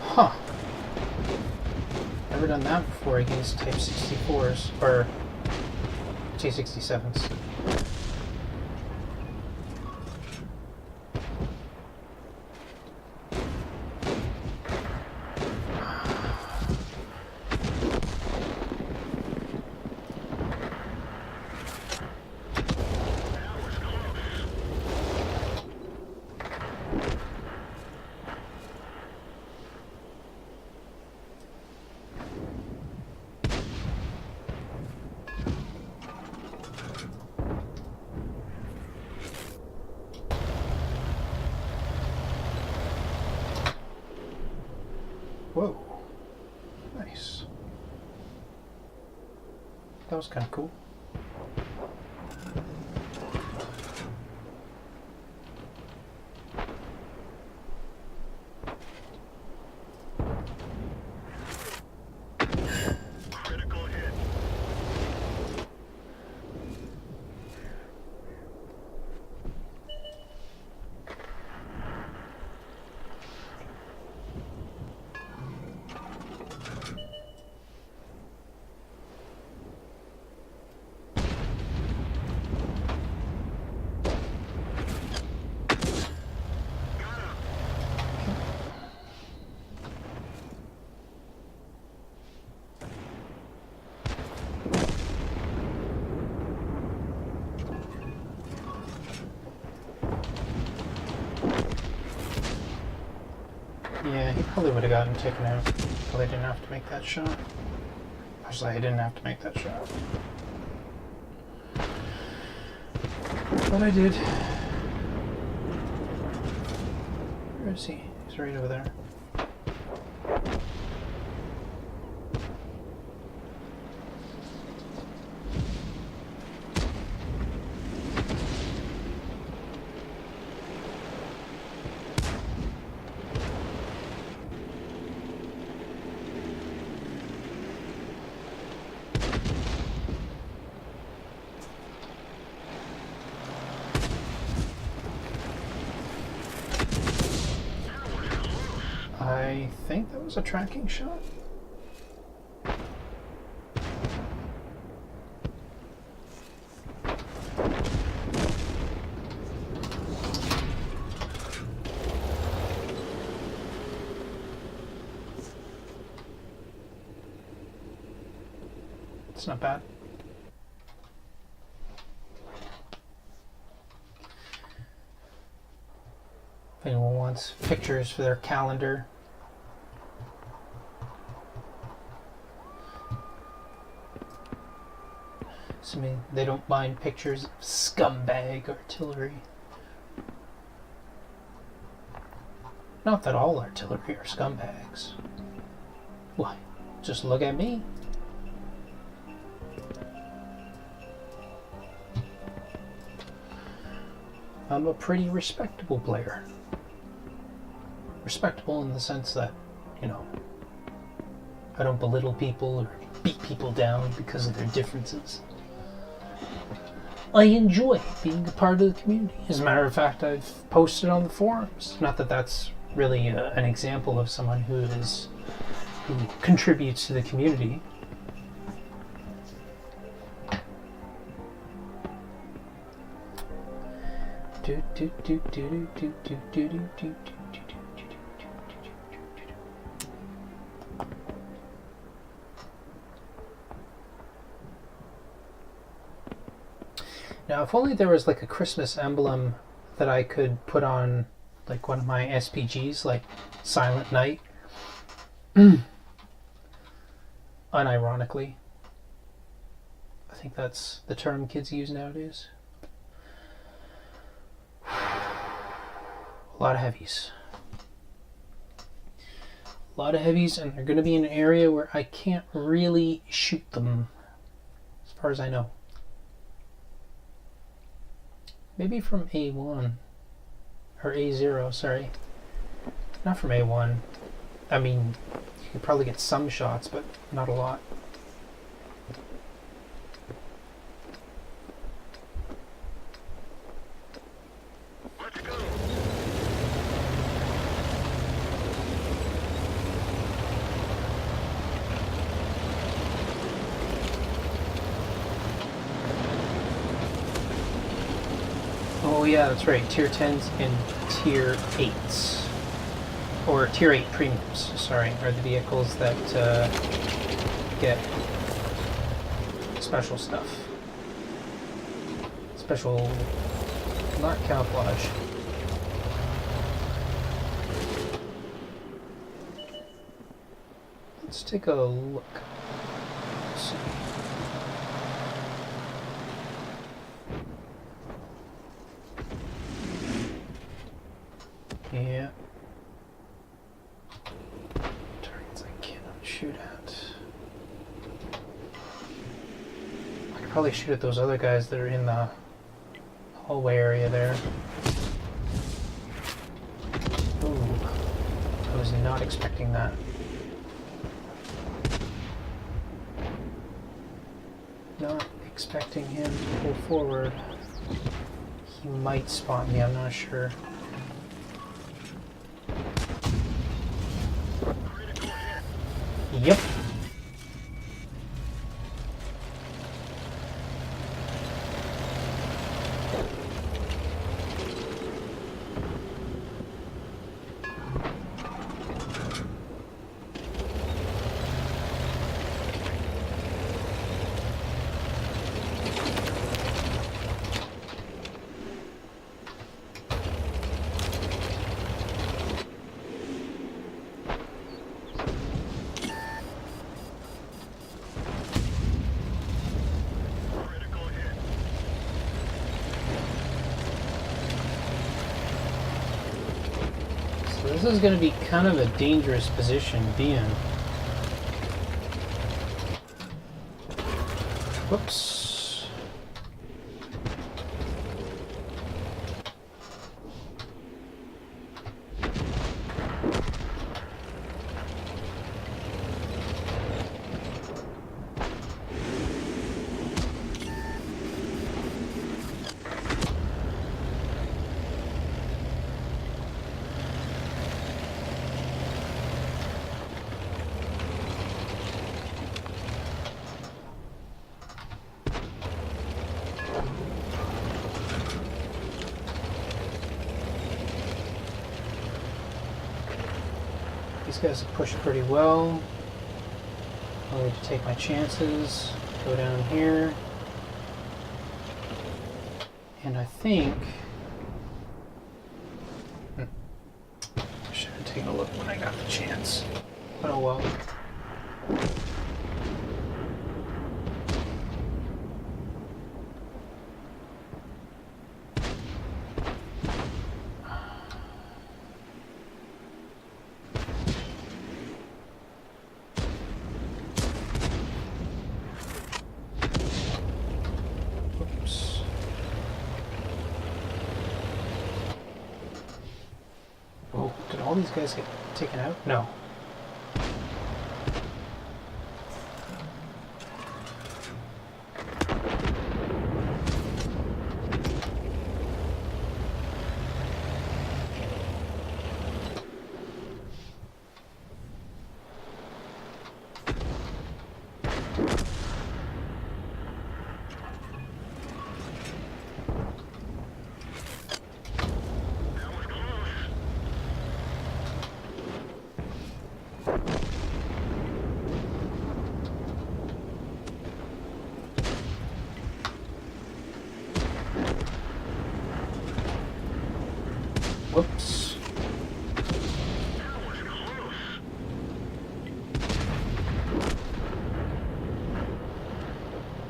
Huh. Never done that before against Type 64s, or T67s. That was close. Whoa. Nice. That was kind of cool. Critical hit. Yeah, he probably would have gotten taken out. Probably didn't have to make that shot. Actually, I didn't have to make that shot. But I did. Where is he? He's right over there. I think that was a tracking shot. It's not bad. If anyone wants pictures for their calendar, assuming they don't mind pictures of scumbag artillery. Not that all artillery are scumbags. Why? Just look at me. I'm a pretty respectable player. Respectable in the sense that, you know, I don't belittle people or beat people down because of their differences. I enjoy being a part of the community. As a matter of fact, I've posted on the forums. Not that that's really an example of someone who contributes to the community. Now, if only there was like a Christmas emblem that I could put on like one of my SPGs, like Silent Night. Unironically. I think that's the term kids use nowadays. A lot of heavies. A lot of heavies, and they're going to be in an area where I can't really shoot them, as far as I know. Maybe from A1. Or A0, sorry. Not from A1. I mean, you could probably get some shots, but not a lot. Let's go. Oh yeah, that's right. Tier 10s and Tier 8s. Or Tier 8 premiums, sorry, are the vehicles that get special stuff. Special, not camouflage. Let's take a look. Let's see. Yeah. Targets I cannot shoot at. I could probably shoot at those other guys that are in the hallway area there. Ooh. I was not expecting that. Not expecting him to pull forward. He might spot me, I'm not sure. Yep. So this is going to be kind of a dangerous position to be in. Whoops. These guys have pushed pretty well. I need to take my chances. Go down here. And I think... I should have taken a look when I got the chance. But oh well. Oops. Oh, did all these guys get taken out? No. Whoops.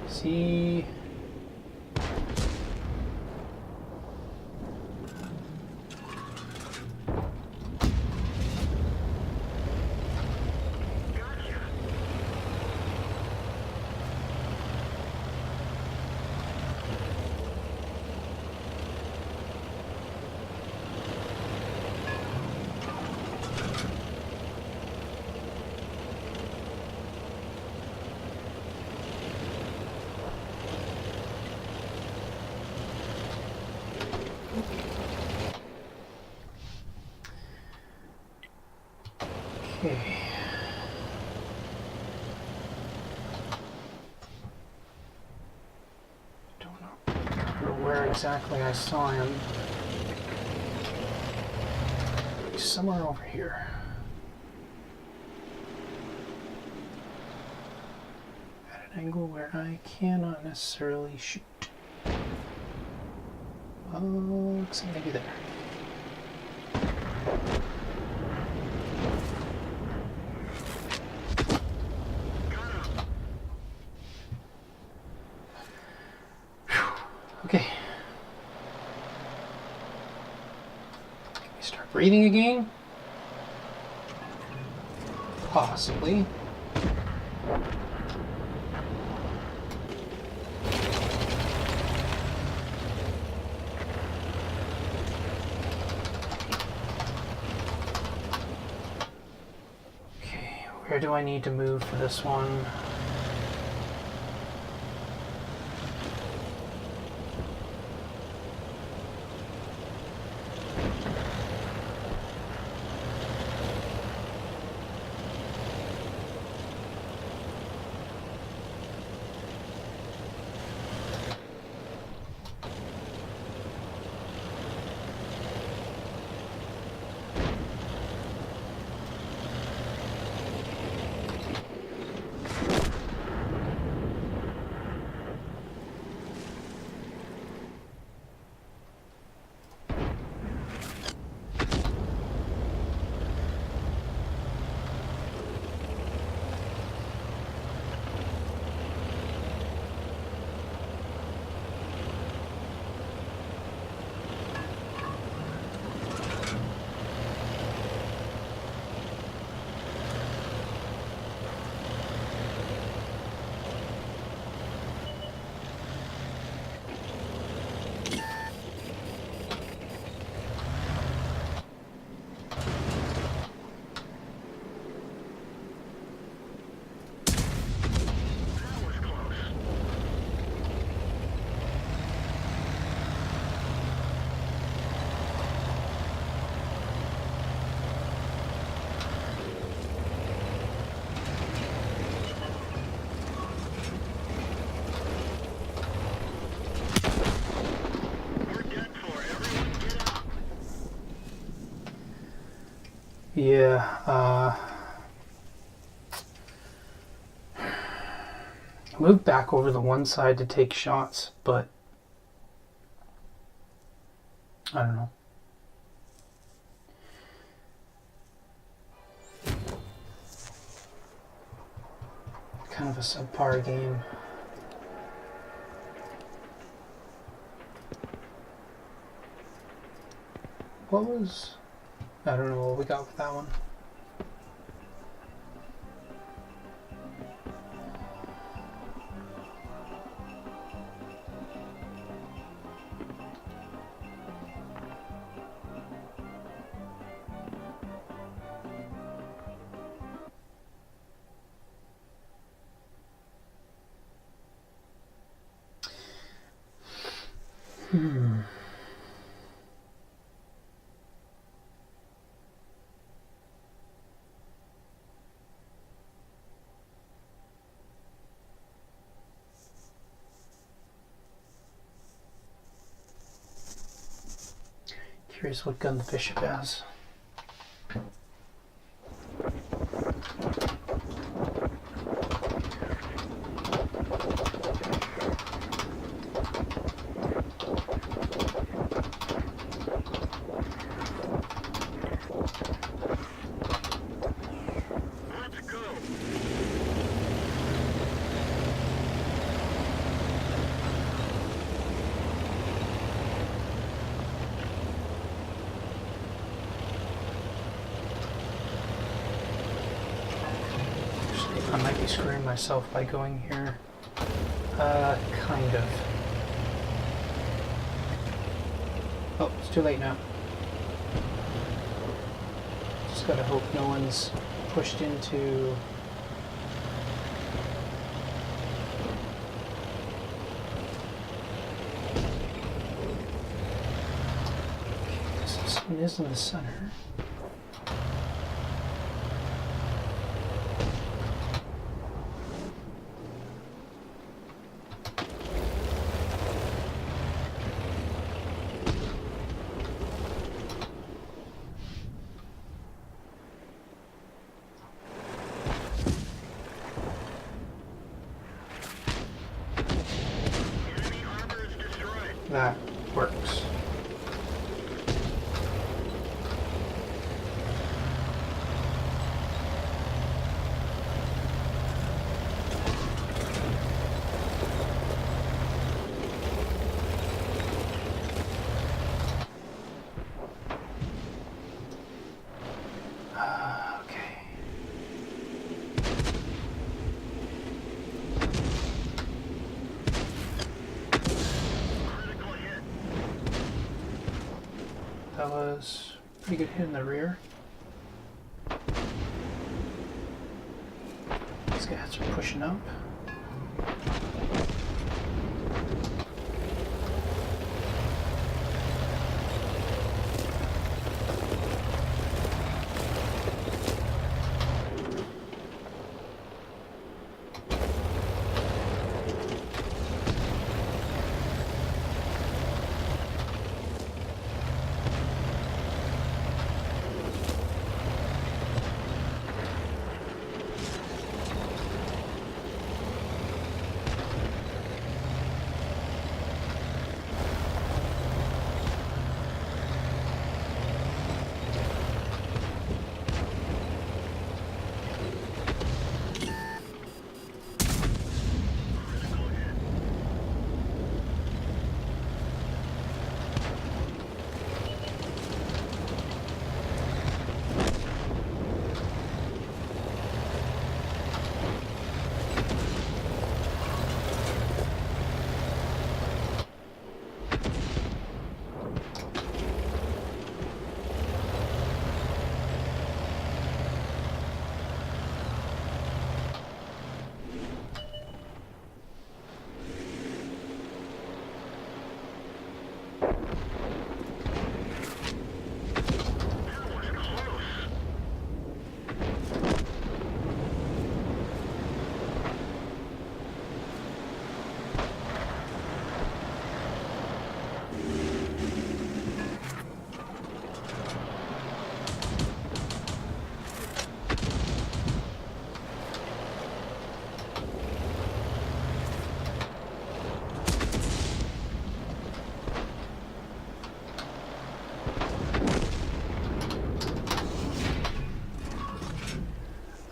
See. Okay. Don't know where exactly I saw him. He's somewhere over here. At an angle where I cannot necessarily shoot. Oh, looks like maybe there. Okay. Can we start breathing again? Possibly. Okay, where do I need to move for this one? Yeah, moved back over the one side to take shots, but I don't know. Kind of a subpar game. What was... I don't know what we got with that one. Curious what gun the bishop has. Let's go. I might be screwing myself by going here. Kind of. Oh, it's too late now. Just gotta hope no one's pushed into... This one is in the center. Enemy armor is destroyed. That works. Okay. Critical hit. That was a pretty good hit in the rear. These guys are pushing up.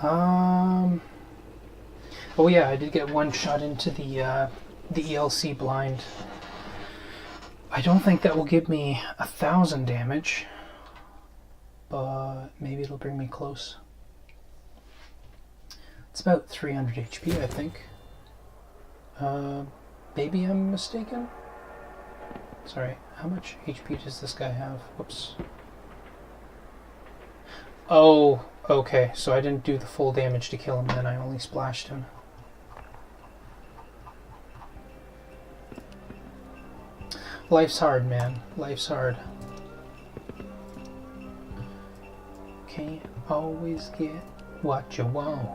Um. Oh yeah, I did get one shot into the ELC blind. I don't think that will give me 1,000 damage, but maybe it'll bring me close. It's about 300 HP, I think. Maybe I'm mistaken? Sorry, how much HP does this guy have? Whoops. Oh, okay, so I didn't do the full damage to kill him, then I only splashed him. Life's hard, man. Life's hard. Can't always get what you want.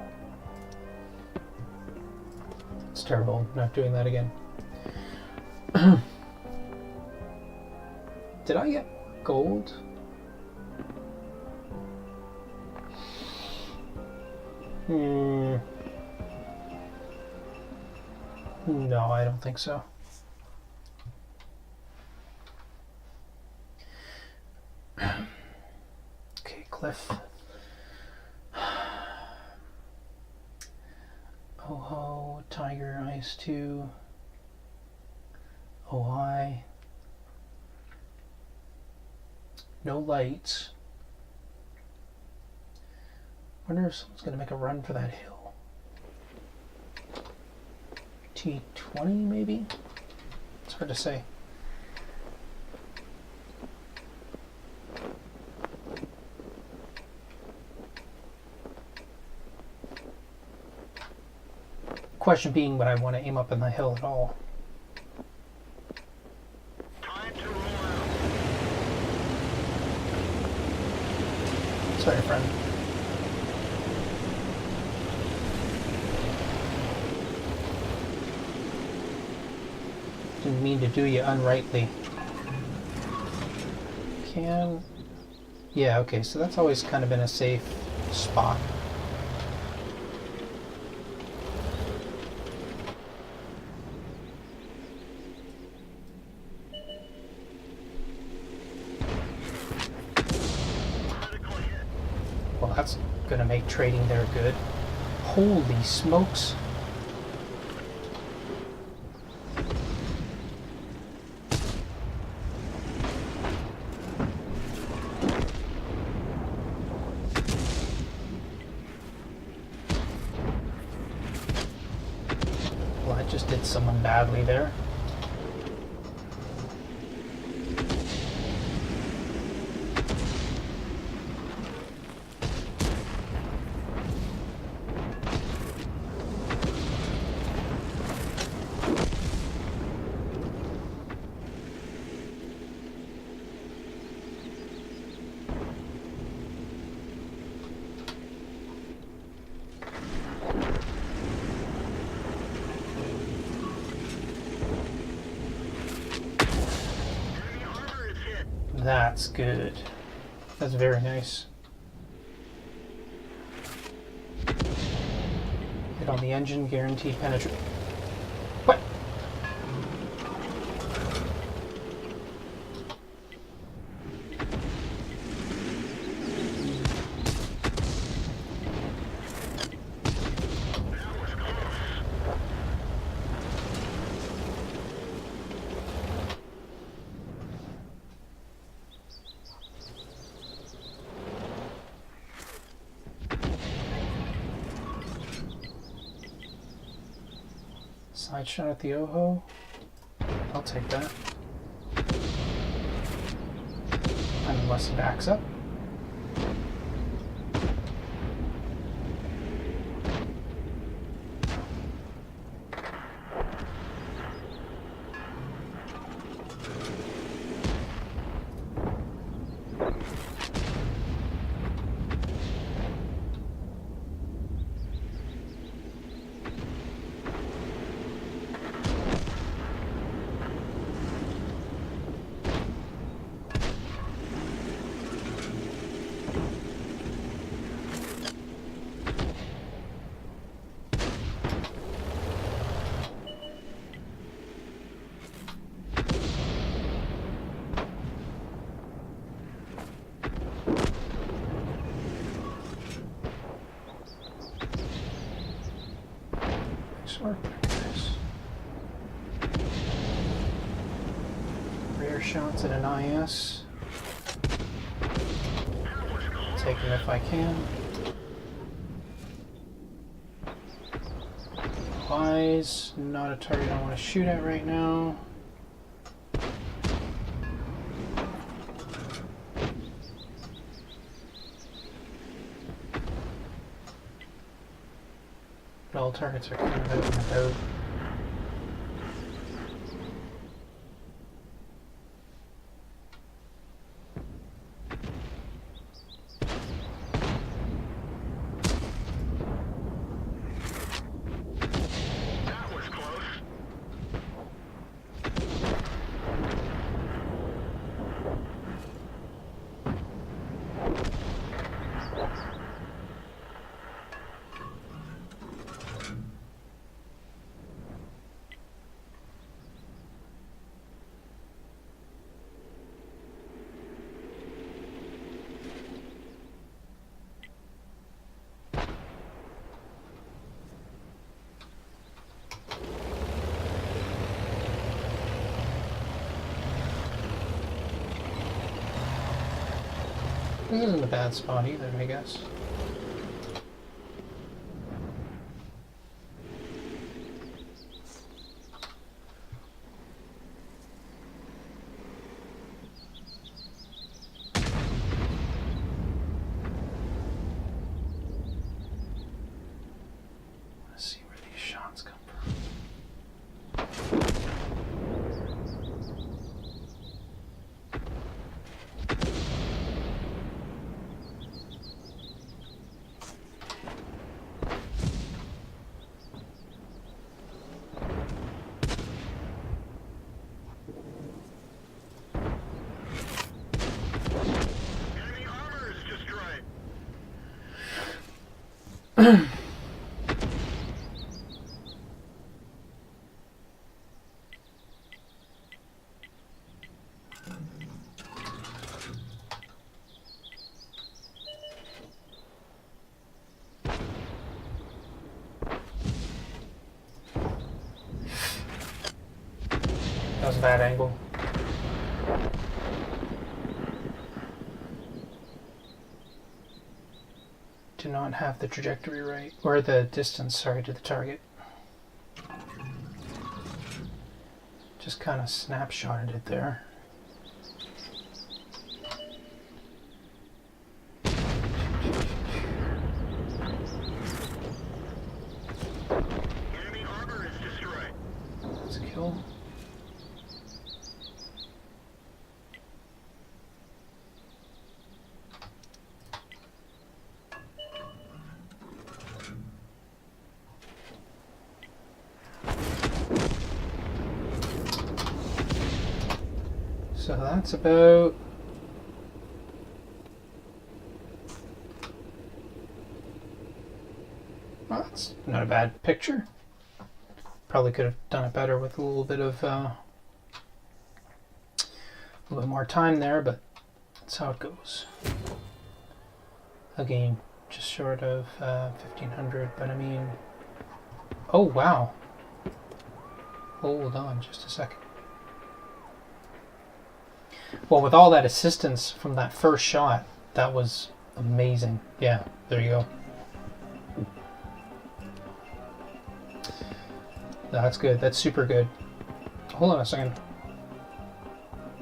It's terrible. I'm not doing that again. Did I get gold? No, I don't think so. Okay, Cliff. Oh, Tiger, Ice 2. OI. No lights. Wonder if someone's gonna make a run for that hill. T20 maybe? It's hard to say. Question being, would I want to aim up in the hill at all? Time to roll out. Sorry, friend. Didn't mean to do you unrightly. Can... Yeah, okay, so that's always kind of been a safe spot. Critical hit. Well, that's gonna make trading there good. Holy smokes. Well, I just did someone badly there. Enemy armor is hit. That's good. That's very nice. Hit on the engine, guaranteed penetrate. What? That was close. Side shot at the Oho. I'll take that. Unless he backs up. work? Rear shots at an IS. Take them if I can. Eyes, not a target I want to shoot at right now. But all targets are kind of out and about. This isn't a bad spot either, I guess. Let's see where these shots come from. Enemy armor is destroyed. That was a bad angle. Do not have the trajectory right, or the distance, sorry, to the target. Just kind of snapshotted it there. Enemy armor is destroyed. That's a kill. So that's about well, that's not a bad picture. Probably could have done it better with a little bit of a little bit more time there, but that's how it goes. Again, just short of 1500, but I mean, oh wow. Hold on just a second. Well, with all that assistance from that first shot, that was amazing. Yeah, there you go. That's good. That's super good. Hold on a second.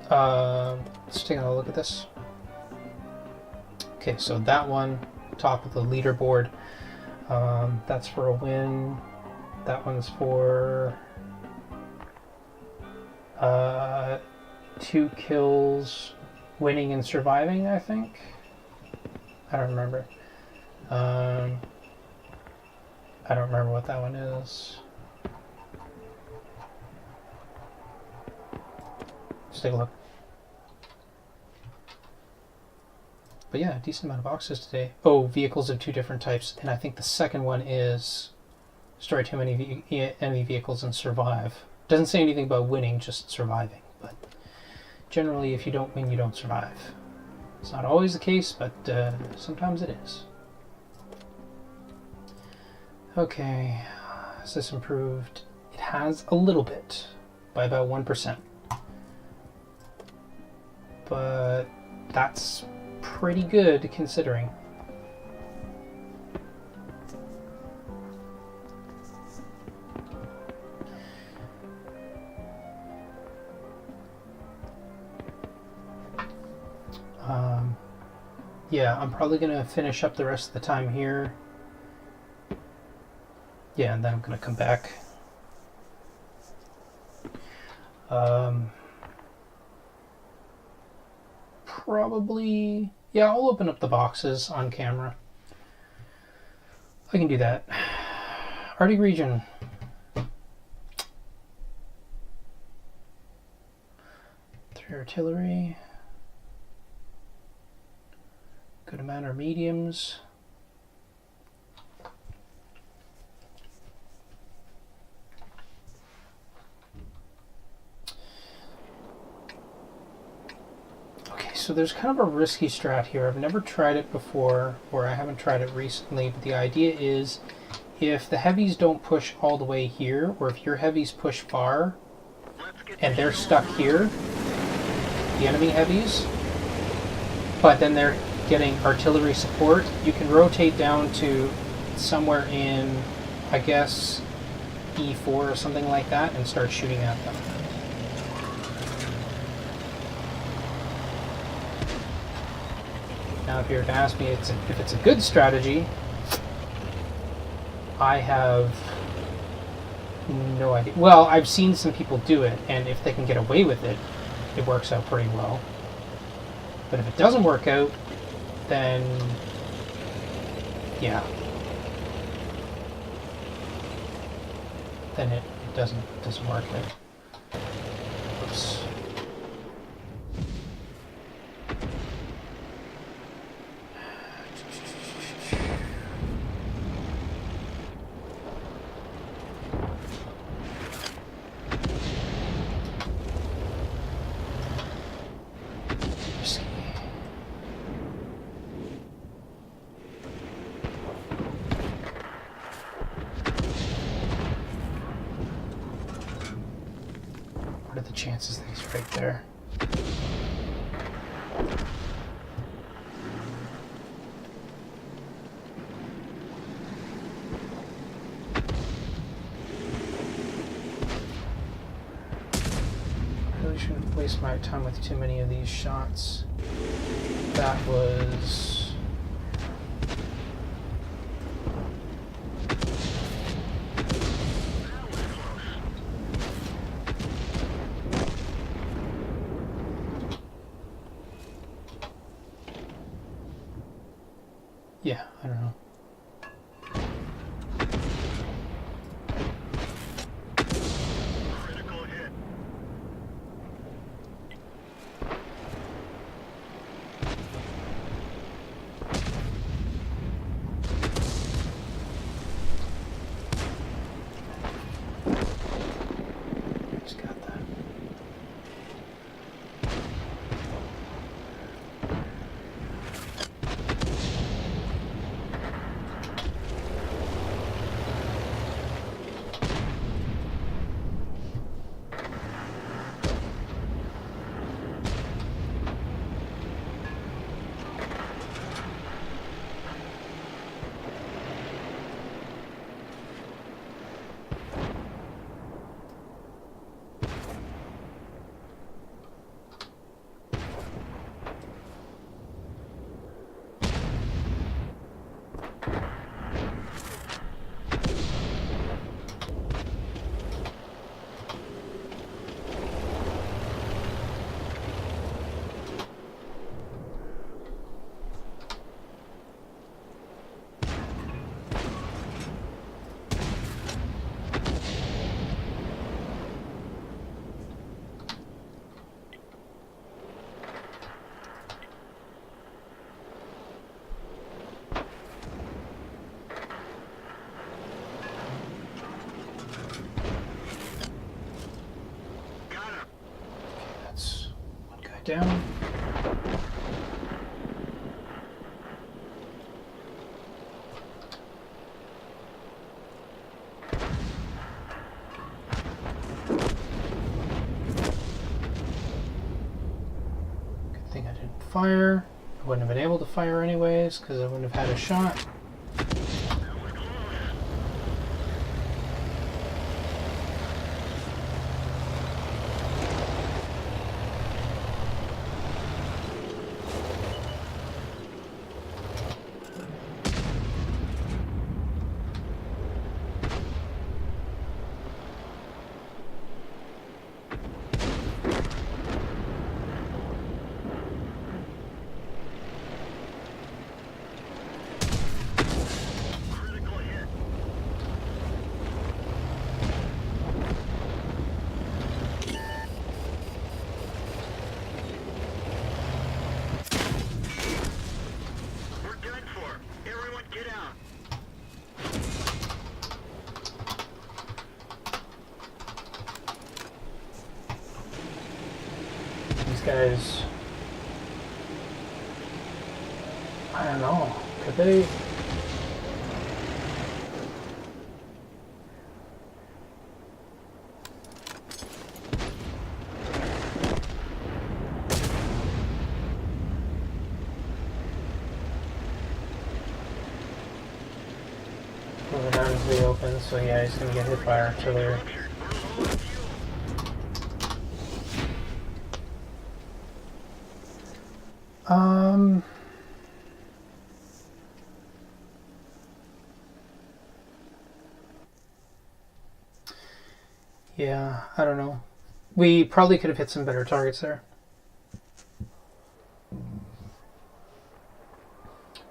Let's take a look at this. Okay, so that one, top of the leaderboard, that's for a win. That one's for 2 kills, winning and surviving, I think. I don't remember. I don't remember what that one is. Let's take a look. But yeah, a decent amount of boxes today. Oh, vehicles of 2 different types, and I think the second one is destroy too many enemy vehicles and survive. Doesn't say anything about winning, just surviving. But generally, if you don't win, you don't survive. It's not always the case, but sometimes it is. Okay, Has this improved? It has a little bit, by about 1%. But that's pretty good considering. Yeah, I'm probably going to finish up the rest of the time here. Yeah, and then I'm going to come back. Probably... Yeah, I'll open up the boxes on camera. I can do that. Arctic region. Three artillery. Good amount of mediums. Okay, so there's kind of a risky strat here. I've never tried it before, or I haven't tried it recently, but the idea is if the heavies don't push all the way here, or if your heavies push far, and they're stuck here, the enemy heavies, but then they're getting artillery support, you can rotate down to somewhere in, I guess, E4 or something like that and start shooting at them. Now if you were to ask me if it's a good strategy, I have no idea. Well, I've seen some people do it, and if they can get away with it, it works out pretty well. But if it doesn't work out, then yeah, then it doesn't work out. Oops. What are the chances that he's right there? I really shouldn't waste my time with too many of these shots. That was... yeah, I don't know. Critical hit. Just got that. Down. thing I didn't fire. I wouldn't have been able to fire anyways because I wouldn't have had a shot. These guys, I don't know, could they? Moving out into the open, so yeah, he's gonna get hit by artillery. Yeah, I don't know. We probably could have hit some better targets there.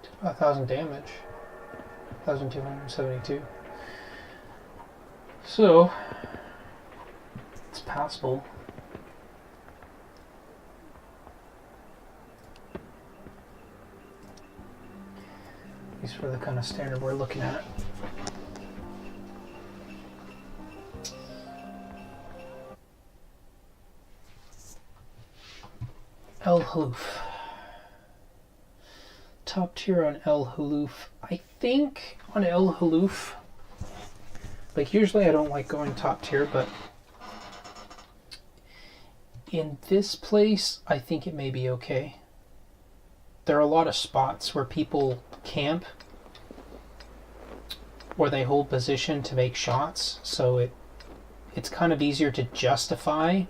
Did about 1,000 damage. 1,272. So, it's passable. At least for the kind of standard we're looking at. El Haloof. Top tier on El Haloof. I think on El Haloof, like usually I don't like going top tier, but in this place I think it may be okay. There are a lot of spots where people camp, where they hold position to make shots, so it's kind of easier to justify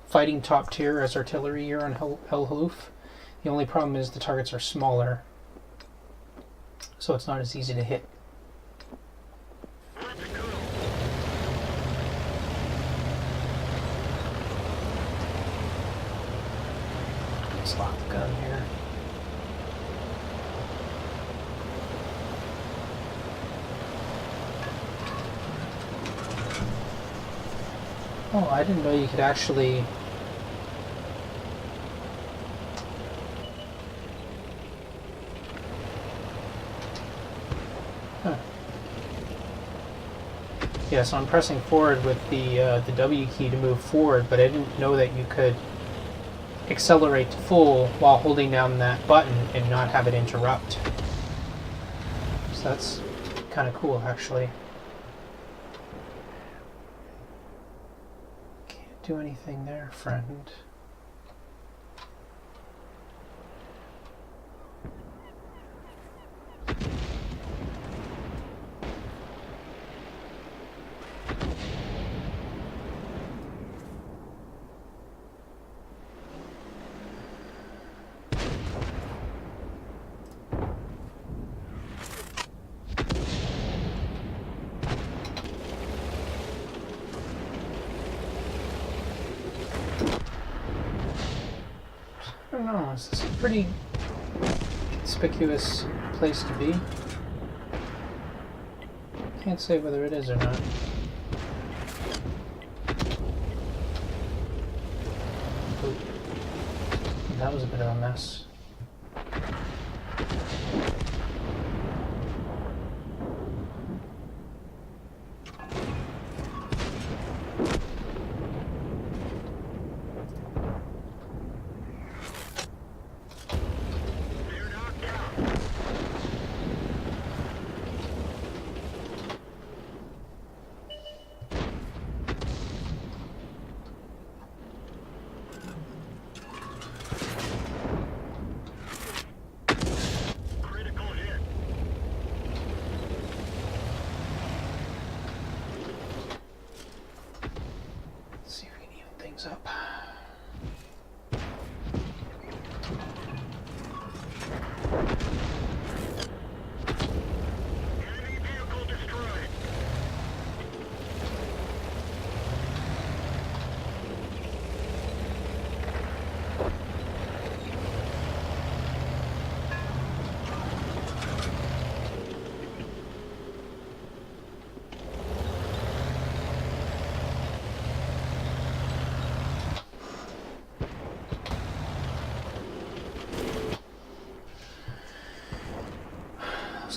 fighting top tier as artillery here on El Haloof. The only problem is the targets are smaller, so it's not as easy to hit. Slot the gun here. Oh, I didn't know you could actually... Huh. Yeah, so I'm pressing forward with the W key to move forward, but I didn't know that you could accelerate to full while holding down that button and not have it interrupt. So that's kind of cool, actually. Can't do anything there, friend. I don't know, is this a pretty conspicuous place to be? Can't say whether it is or not. Ooh. That was a bit of a mess.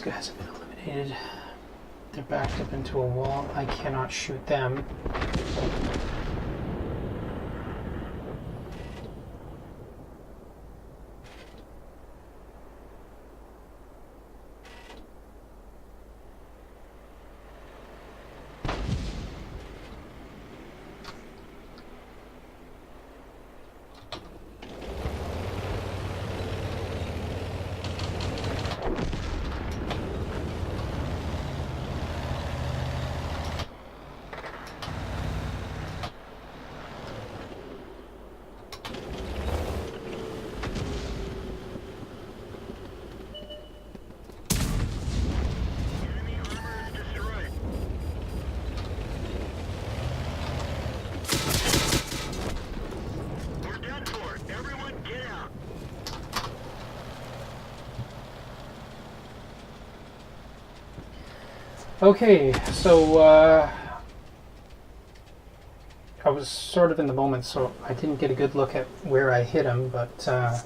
Those guys have been eliminated. They're backed up into a wall. I cannot shoot them. Enemy armor is destroyed. We're done for. Everyone get out. Okay, so I was sort of in the moment, so I didn't get a good look at where I hit him, but that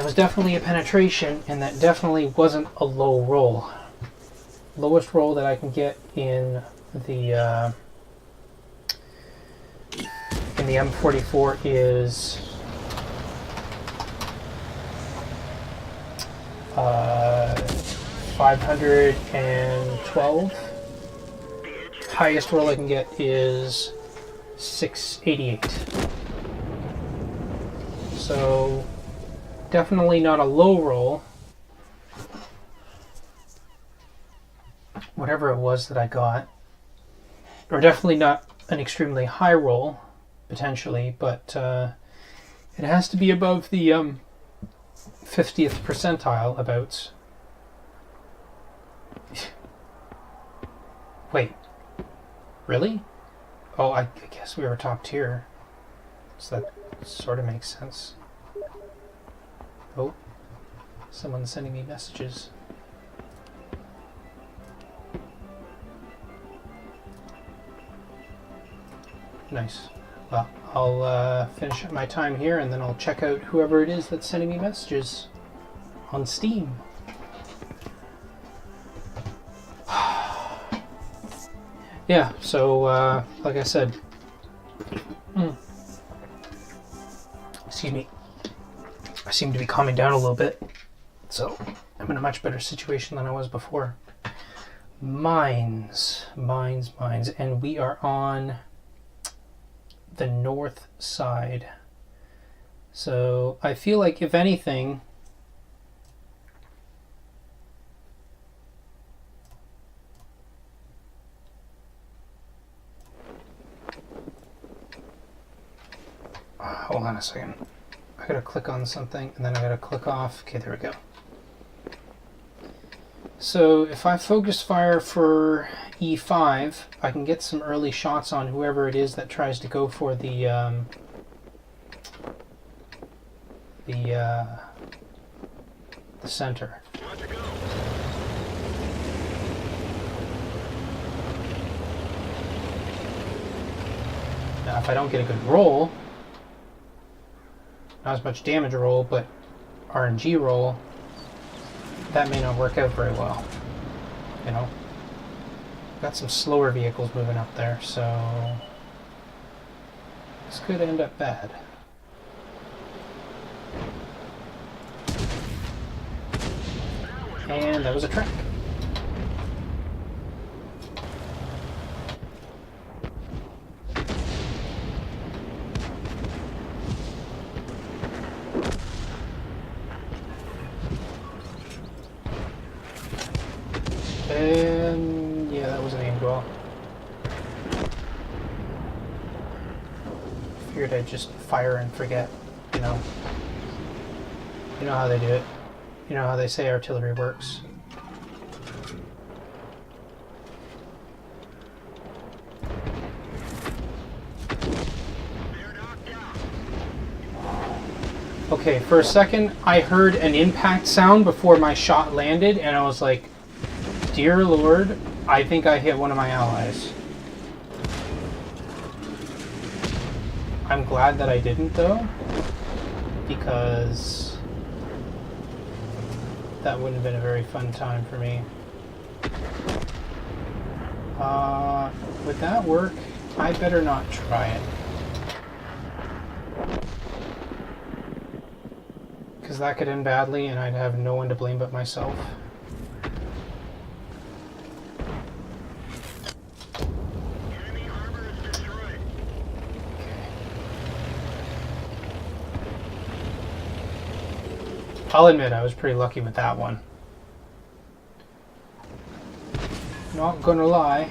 was definitely a penetration, and that definitely wasn't a low roll. Lowest roll that I can get in the M44 is 512. Highest roll I can get is 688. So definitely not a low roll. Whatever it was that I got. Or definitely not an extremely high roll, potentially, but it has to be above the 50th percentile about. Wait, really? Oh, I guess we were top tier, so that sort of makes sense. Oh, someone's sending me messages. Nice. Well, I'll finish up my time here, and then I'll check out whoever it is that's sending me messages on Steam. Yeah, so like I said, excuse me, I seem to be calming down a little bit, so I'm in a much better situation than I was before. Mines, and we are on the north side. So I feel like, if anything, hold on a second. I gotta click on something and then I gotta click off. Okay, there we go. So if I focus fire for E5, I can get some early shots on whoever it is that tries to go for the center. Watch it go. Now, if I don't get a good roll, not as much damage roll, but RNG roll, that may not work out very well. You know, got some slower vehicles moving up there, so this could end up bad. And that was a track. And yeah, that was an aimed well. Figured I'd just fire and forget, you know. You know how they do it. You know how they say artillery works. They're knocked out. Okay, for a second, I heard an impact sound before my shot landed, and I was like, dear Lord, I think I hit one of my allies. I'm glad that I didn't, though, because That wouldn't have been a very fun time for me. Would that work? I better not try it. Because that could end badly and I'd have no one to blame but myself. Enemy armor is destroyed. I'll admit I was pretty lucky with that one. Not gonna lie.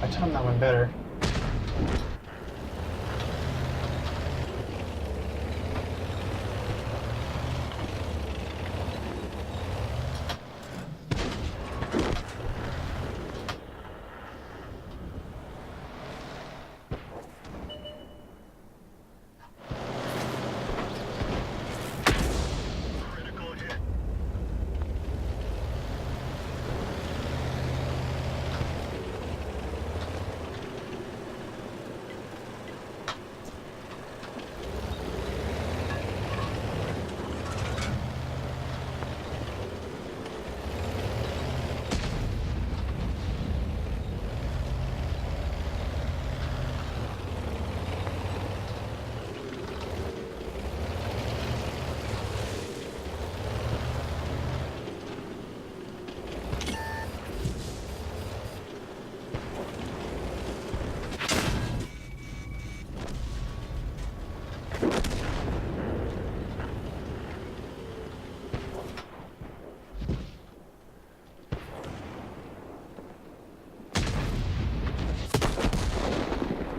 I timed that one better. Critical hit.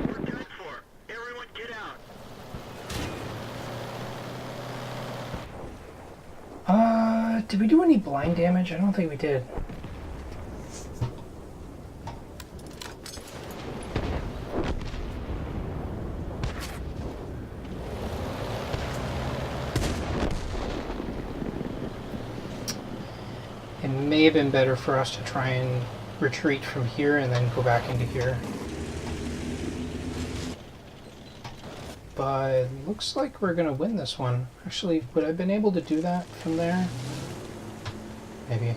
We're done for. Everyone get out. Did we do any blind damage? I don't think we did. It may have been better for us to try and retreat from here and then go back into here. But it looks like we're going to win this one. Actually, would I have been able to do that from there? Maybe.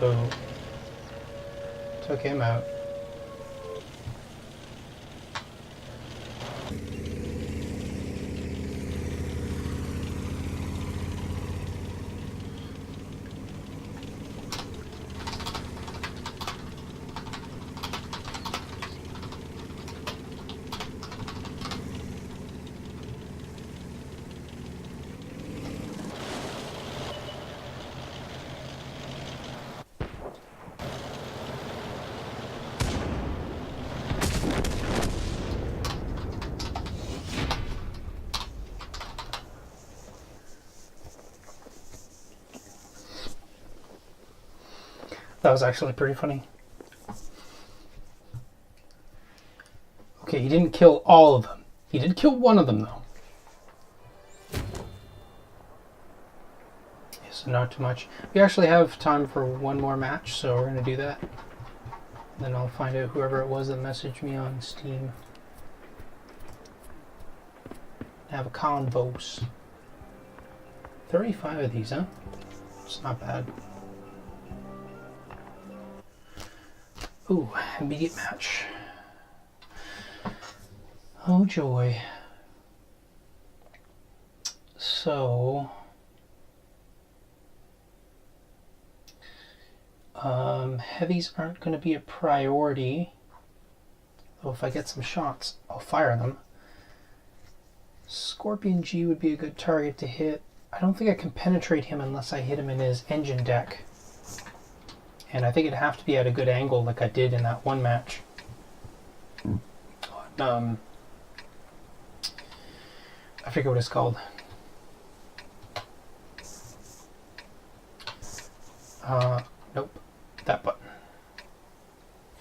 Oh. Took him out. That was actually pretty funny. Okay, he didn't kill all of them. He did kill one of them, though. So not too much. We actually have time for one more match, so we're going to do that. Then I'll find out whoever it was that messaged me on Steam. Have a convos. 35 of these, huh? It's not bad. Ooh, immediate match. Oh joy. So, heavies aren't going to be a priority. Though if I get some shots, I'll fire them. Scorpion G would be a good target to hit. I don't think I can penetrate him unless I hit him in his engine deck. And I think it'd have to be at a good angle like I did in that one match. I forget what it's called. Nope. That button.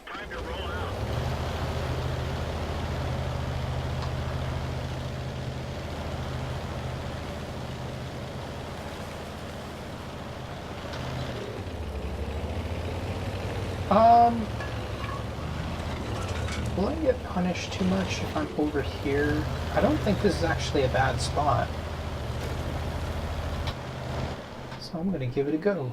Time to roll out. Will I get punished too much if I'm over here? I don't think this is actually a bad spot. So I'm gonna give it a go.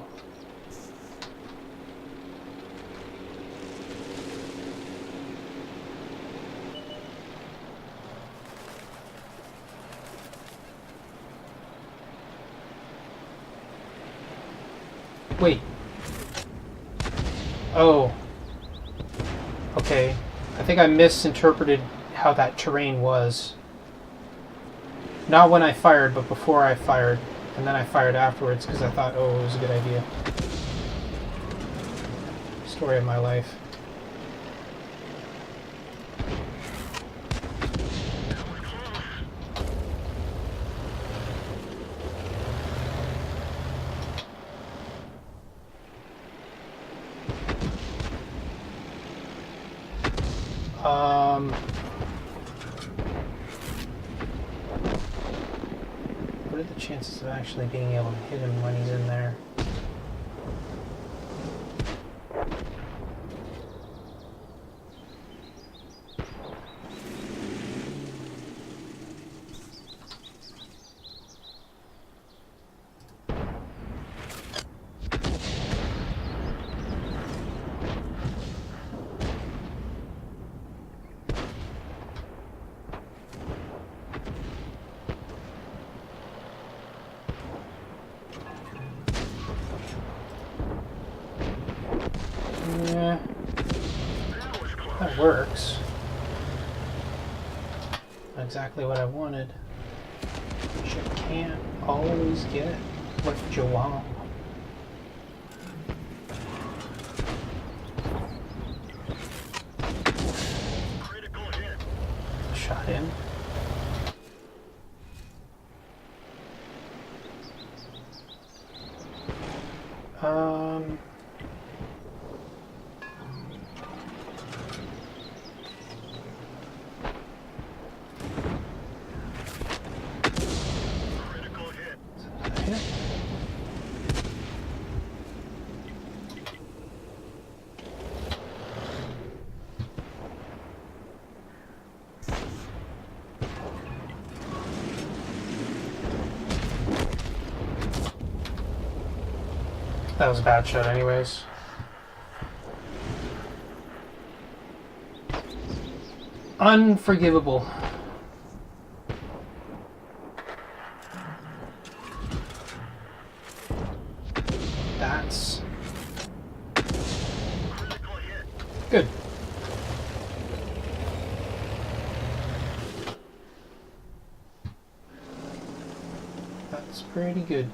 Wait. Oh. Okay. I think I misinterpreted how that terrain was. Not when I fired, but before I fired. And then I fired afterwards because I thought, oh, it was a good idea. Story of my life. What are the chances of actually being able to hit him when he's in there? Yeah, that works. Not exactly what I wanted. But you can't always get what you want. Critical hit. Shot in. Critical hit. Hit. That was a bad shot anyways. Unforgivable. That's Critical hit. good. That's pretty good.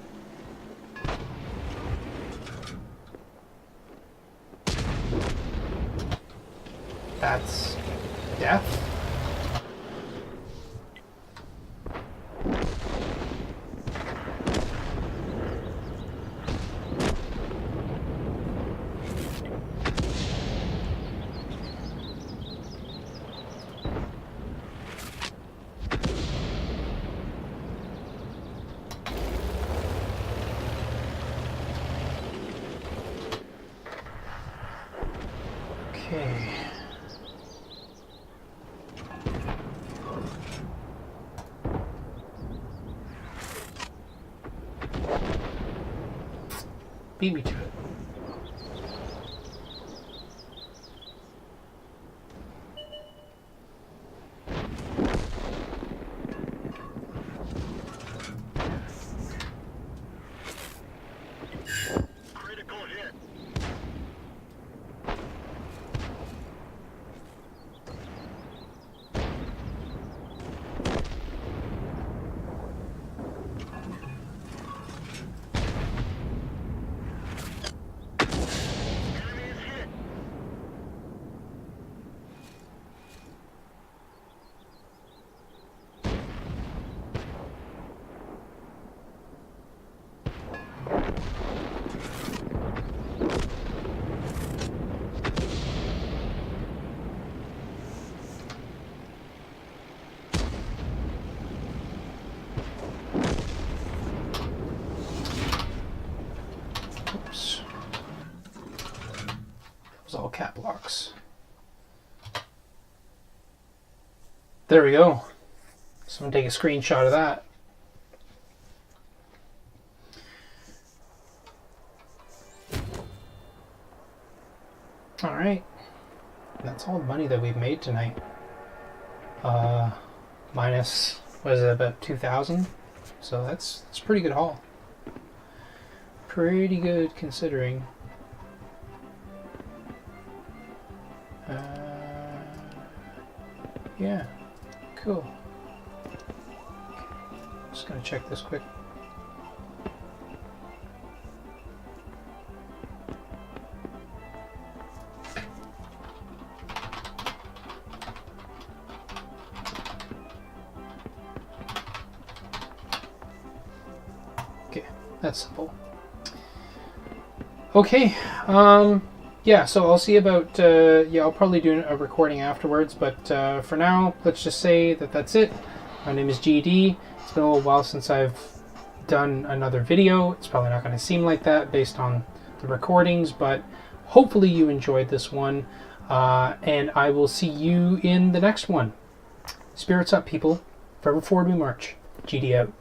That's death. Okay. Beat me to it. Critical hit. cap locks. There we go. So I'm going to take a screenshot of that. Alright. That's all the money that we've made tonight. Minus, what is it, about 2,000? So that's a pretty good haul. Pretty good considering. Yeah, cool. Just gonna check this quick. Okay, that's simple. Okay, yeah, so I'll see about, yeah, I'll probably do a recording afterwards, but for now, let's just say that that's it. My name is GD. It's been a little while since I've done another video. It's probably not going to seem like that based on the recordings, but hopefully you enjoyed this one, and I will see you in the next one. Spirits up, people. Forever forward we march. GD out.